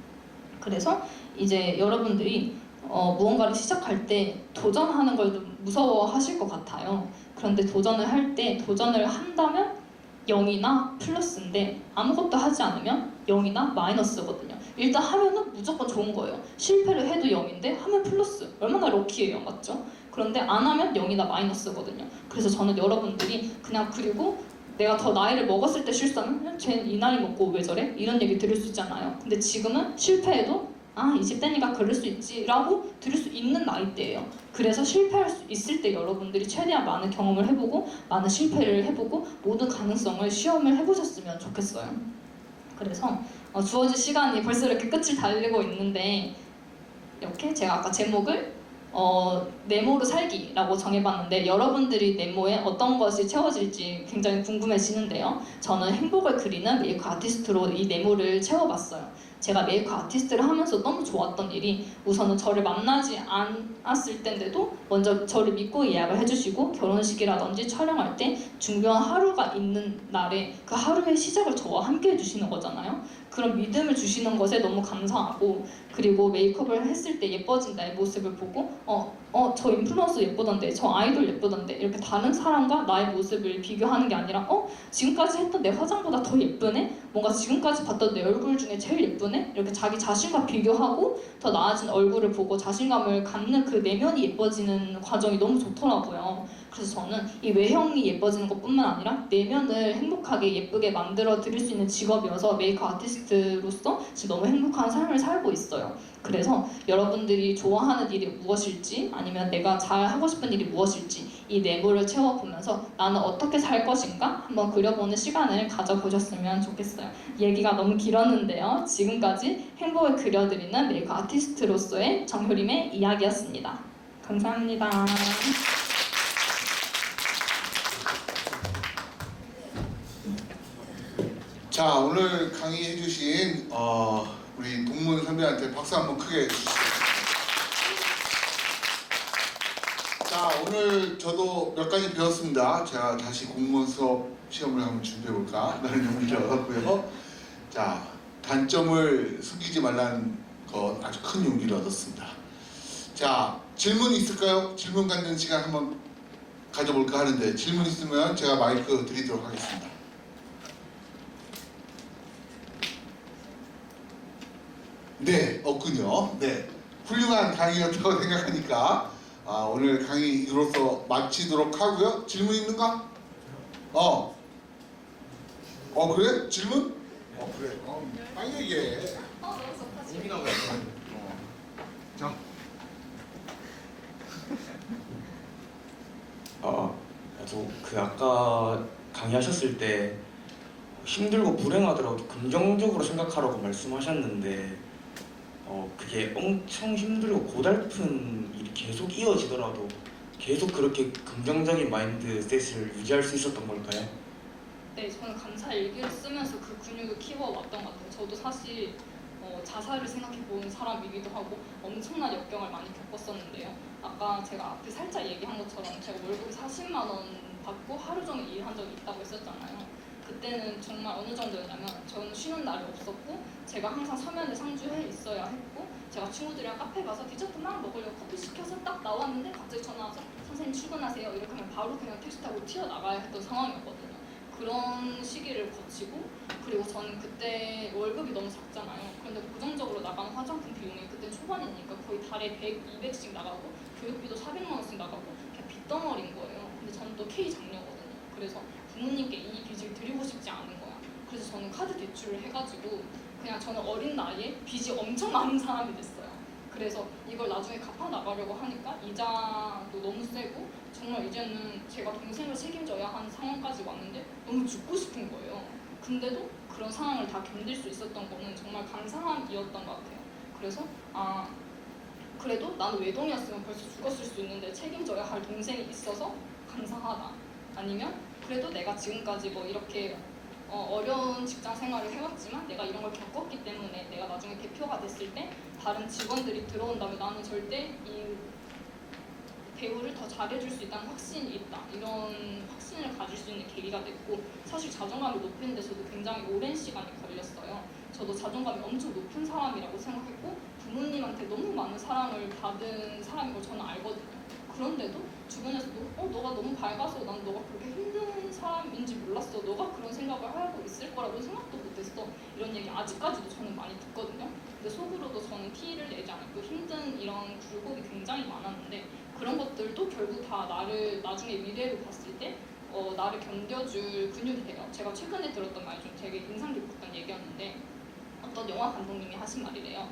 그래서 이제 여러분들이 무언가를 시작할 때 도전하는 걸 좀 무서워하실 것 같아요. 그런데 도전을 할 때 도전을 한다면 0이나 플러스인데 아무것도 하지 않으면 0이나 마이너스거든요. 일단 하면은 무조건 좋은 거예요. 실패를 해도 0인데 하면 플러스. 얼마나 럭키예요, 맞죠? 그런데 안 하면 0이나 마이너스거든요. 그래서 저는 여러분들이 그냥 그리고 내가 더 나이를 먹었을 때 실수하면 쟤는 이 나이 먹고 왜 저래? 이런 얘기 들을 수 있잖아요. 근데 지금은 실패해도 20대니까 그럴 수 있지 라고 들을 수 있는 나이대예요. 그래서 실패할 수 있을 때 여러분들이 최대한 많은 경험을 해보고 많은 실패를 해보고 모든 가능성을 시험을 해보셨으면 좋겠어요. 그래서 주어진 시간이 벌써 이렇게 끝을 달리고 있는데 이렇게 제가 아까 제목을 네모로 살기라고 정해봤는데 여러분들이 네모에 어떤 것이 채워질지 굉장히 궁금해지는데요. 저는 행복을 그리는 메이크업 아티스트로 이 네모를 채워봤어요. 제가 메이크업 아티스트를 하면서 너무 좋았던 일이 우선은 저를 만나지 않았을 때인데도 먼저 저를 믿고 예약을 해주시고 결혼식이라든지 촬영할 때 중요한 하루가 있는 날에 그 하루의 시작을 저와 함께 해주시는 거잖아요. 그런 믿음을 주시는 것에 너무 감사하고 그리고 메이크업을 했을 때 예뻐진 나의 모습을 보고 저 인플루언서 예쁘던데 저 아이돌 예쁘던데 이렇게 다른 사람과 나의 모습을 비교하는 게 아니라 지금까지 했던 내 화장보다 더 예쁘네? 뭔가 지금까지 봤던 내 얼굴 중에 제일 예쁘네? 이렇게 자기 자신과 비교하고 더 나아진 얼굴을 보고 자신감을 갖는 그 내면이 예뻐지는 과정이 너무 좋더라고요. 그래서 저는 이 외형이 예뻐지는 것뿐만 아니라 내면을 행복하게 예쁘게 만들어 드릴 수 있는 직업이어서 메이크업 아티스트로서 지금 너무 행복한 삶을 살고 있어요. 그래서 여러분들이 좋아하는 일이 무엇일지 아니면 내가 잘 하고 싶은 일이 무엇일지 이 네모를 채워보면서 나는 어떻게 살 것인가 한번 그려보는 시간을 가져보셨으면 좋겠어요. 얘기가 너무 길었는데요. 지금까지 행복을 그려드리는 메이크업 아티스트로서의 정효림의 이야기였습니다. 감사합니다. 자, 오늘 강의해주신 우리 동문 선배한테 박수 한번 크게 주시죠. 자, 오늘 저도 몇 가지 배웠습니다. 제가 다시 공무원 수업 시험을 한번 준비해볼까 라는 용기를 얻었고요. 자, 단점을 숨기지 말라는 것 아주 큰 용기를 얻었습니다. 자, 질문 있을까요? 질문 갖는 시간 한번 가져볼까 하는데 질문 있으면 제가 마이크 드리도록 하겠습니다. 네, 없군요. 네, 훌륭한 강의였다고 생각하니까 오늘 강의 이로써 마치도록 하고요. 질문 있는가? 그래? 질문? 그래. 빨리 얘기해. 너무 좋다. 고민하고 있어요. 자. 그 아까 강의하셨을 때 힘들고 불행하더라도 긍정적으로 생각하라고 말씀하셨는데 그게 엄청 힘들고 고달픈 일이 계속 이어지더라도 계속 그렇게 긍정적인 마인드셋을 유지할 수 있었던 걸까요? 네, 저는 감사 일기를 쓰면서 그 근육을 키워왔던 것 같아요. 저도 사실 자살을 생각해본 사람이기도 하고 엄청난 역경을 많이 겪었었는데요. 아까 제가 앞에 살짝 얘기한 것처럼 제가 월급이 40만 원 받고 하루 종일 일한 적이 있다고 했었잖아요. 그때는 정말 어느 정도였냐면 저는 쉬는 날이 없었고 제가 항상 서면에 상주해 있어야 했고 제가 친구들이랑 카페 가서 디저트 막 먹으려고 커피 시켜서 딱 나왔는데 갑자기 전화 와서 선생님 출근하세요 이렇게 하면 바로 그냥 택시 타고 튀어나가야 했던 상황이었거든요. 그런 시기를 거치고 그리고 저는 그때 월급이 너무 작잖아요. 그런데 고정적으로 나가는 화장품 비용이 그때 초반이니까 거의 달에 100, 200씩 나가고 교육비도 400만 원씩 나가고 그냥 빚덩어리인 거예요. 근데 저는 또 K 장녀거든요. 그래서 부모님께 이 빚을 드리고 싶지 않은 거야. 그래서 저는 카드 대출을 해가지고 그냥 저는 어린 나이에 빚이 엄청 많은 사람이 됐어요. 그래서 이걸 나중에 갚아 나가려고 하니까 이자도 너무 세고 정말 이제는 제가 동생을 책임져야 하는 상황까지 왔는데 너무 죽고 싶은 거예요. 근데도 그런 상황을 다 견딜 수 있었던 거는 정말 감사함이었던 것 같아요. 그래서 그래도 나는 외동이었으면 벌써 죽었을 수 있는데 책임져야 할 동생이 있어서 감사하다. 아니면 그래도 내가 지금까지 뭐 이렇게 어려운 직장 생활을 해왔지만 내가 이런 걸 겪었기 때문에 내가 나중에 대표가 됐을 때 다른 직원들이 들어온다면 나는 절대 이 배우를 더 잘해줄 수 있다는 확신이 있다. 이런 확신을 가질 수 있는 계기가 됐고 사실 자존감을 높이는 데서도 굉장히 오랜 시간이 걸렸어요. 저도 자존감이 엄청 높은 사람이라고 생각했고 부모님한테 너무 많은 사랑을 받은 사람인 걸 저는 알거든요. 그런데도 주변에서도 너가 너무 밝아서 난 너가 그렇게 힘든 사람인지 몰랐어. 너가 그런 생각을 하고 있을 거라고 생각도 못했어. 이런 얘기 아직까지도 저는 많이 듣거든요. 근데 속으로도 저는 티를 내지 않고 힘든 이런 굴곡이 굉장히 많았는데 그런 것들도 결국 다 나를 나중에 미래를 봤을 때 나를 견뎌줄 근육이 돼요. 제가 최근에 들었던 말 중 되게 인상 깊었던 얘기였는데 어떤 영화 감독님이 하신 말이래요.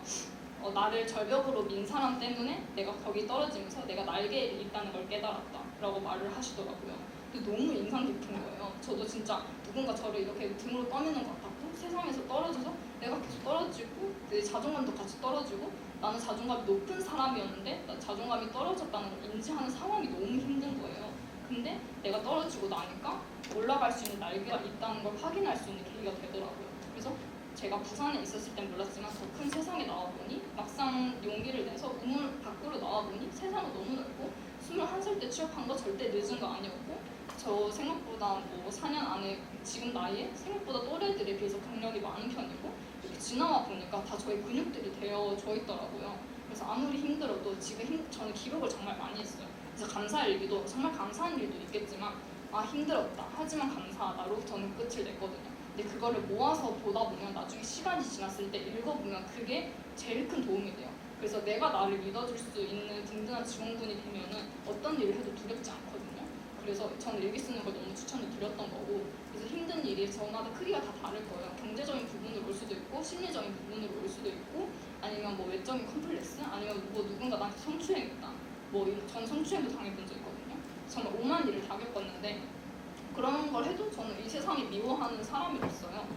나를 절벽으로 민 사람 때문에 내가 거기 떨어지면서 내가 날개에 있다는 걸 깨달았다 라고 말을 하시더라고요. 근데 너무 인상 깊은 거예요. 저도 진짜 누군가 저를 이렇게 등으로 떠미는 것 같았고 세상에서 떨어져서 내가 계속 떨어지고 내 자존감도 같이 떨어지고 나는 자존감이 높은 사람이었는데 나 자존감이 떨어졌다는 걸 인지하는 상황이 너무 힘든 거예요. 근데 내가 떨어지고 나니까 올라갈 수 있는 날개가 있다는 걸 확인할 수 있는 계기가 되더라고요. 그래서 제가 부산에 있었을 땐 몰랐지만 더 큰 세상에 나와보니 막상 용기를 내서 우물 밖으로 나와보니 세상은 너무 넓고 21살 때 취업한 거 절대 늦은 거 아니었고 저 생각보다 뭐 4년 안에 지금 나이에 생각보다 또래들에 비해서 경력이 많은 편이고 이렇게 지나와 보니까 다 저희 근육들이 되어져 있더라고요. 그래서 아무리 힘들어도 지금 저는 기록을 정말 많이 했어요. 그래서 감사할 일도 정말 감사한 일도 있겠지만 힘들었다 하지만 감사하다로 저는 끝을 냈거든요. 근데 그거를 모아서 보다 보면 나중에 시간이 지났을 때 읽어보면 그게 제일 큰 도움이 돼요. 그래서 내가 나를 믿어줄 수 있는 든든한 지원군이 되면은 어떤 일을 해도 두렵지 않거든요. 그래서 저는 일기 쓰는 걸 너무 추천을 드렸던 거고 그래서 힘든 일이 저마다 크기가 다 다를 거예요. 경제적인 부분으로 올 수도 있고 심리적인 부분으로 올 수도 있고 아니면 뭐 외적인 컴플렉스 아니면 뭐 누군가 나한테 성추행했다. 전 성추행도 당해본 적 있거든요. 정말 오만 일을 다 겪었는데 그런 걸 해도 저는 이 세상이 미워하는 사람이었어요.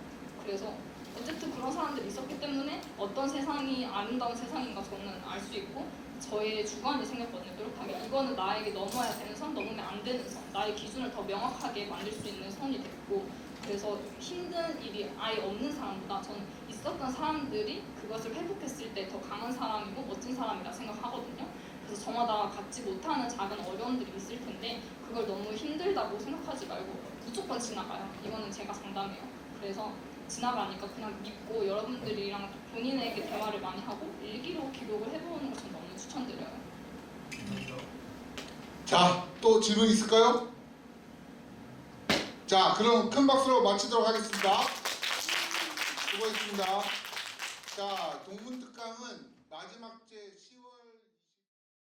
그래서 어쨌든 그런 사람들이 있었기 때문에 어떤 세상이 아름다운 세상인가 저는 알 수 있고 저의 주관이 생겼거든요. 뚜렷하게 이거는 나에게 넘어야 되는 선, 넘으면 안 되는 선, 나의 기준을 더 명확하게 만들 수 있는 선이 됐고 그래서 힘든 일이 아예 없는 사람보다 저는 있었던 사람들이 그것을 회복했을 때 더 강한 사람이고 멋진 사람이라 생각하거든요. 그래서 저마다 갖지 못하는 작은 어려움들이 있을 텐데 그걸 너무 힘들다고 생각하지 말고 무조건 지나가요. 이거는 제가 장담해요. 그래서 지나가니까 그냥 믿고 여러분들이랑 본인에게 대화를 많이 하고 일기로 기록을 해보는 걸 저는 너무 추천드려요. 자, 또 질문 있을까요? 자, 그럼 큰 박수로 마치도록 하겠습니다. 수고했습니다. 자, 동문특강은 마지막 제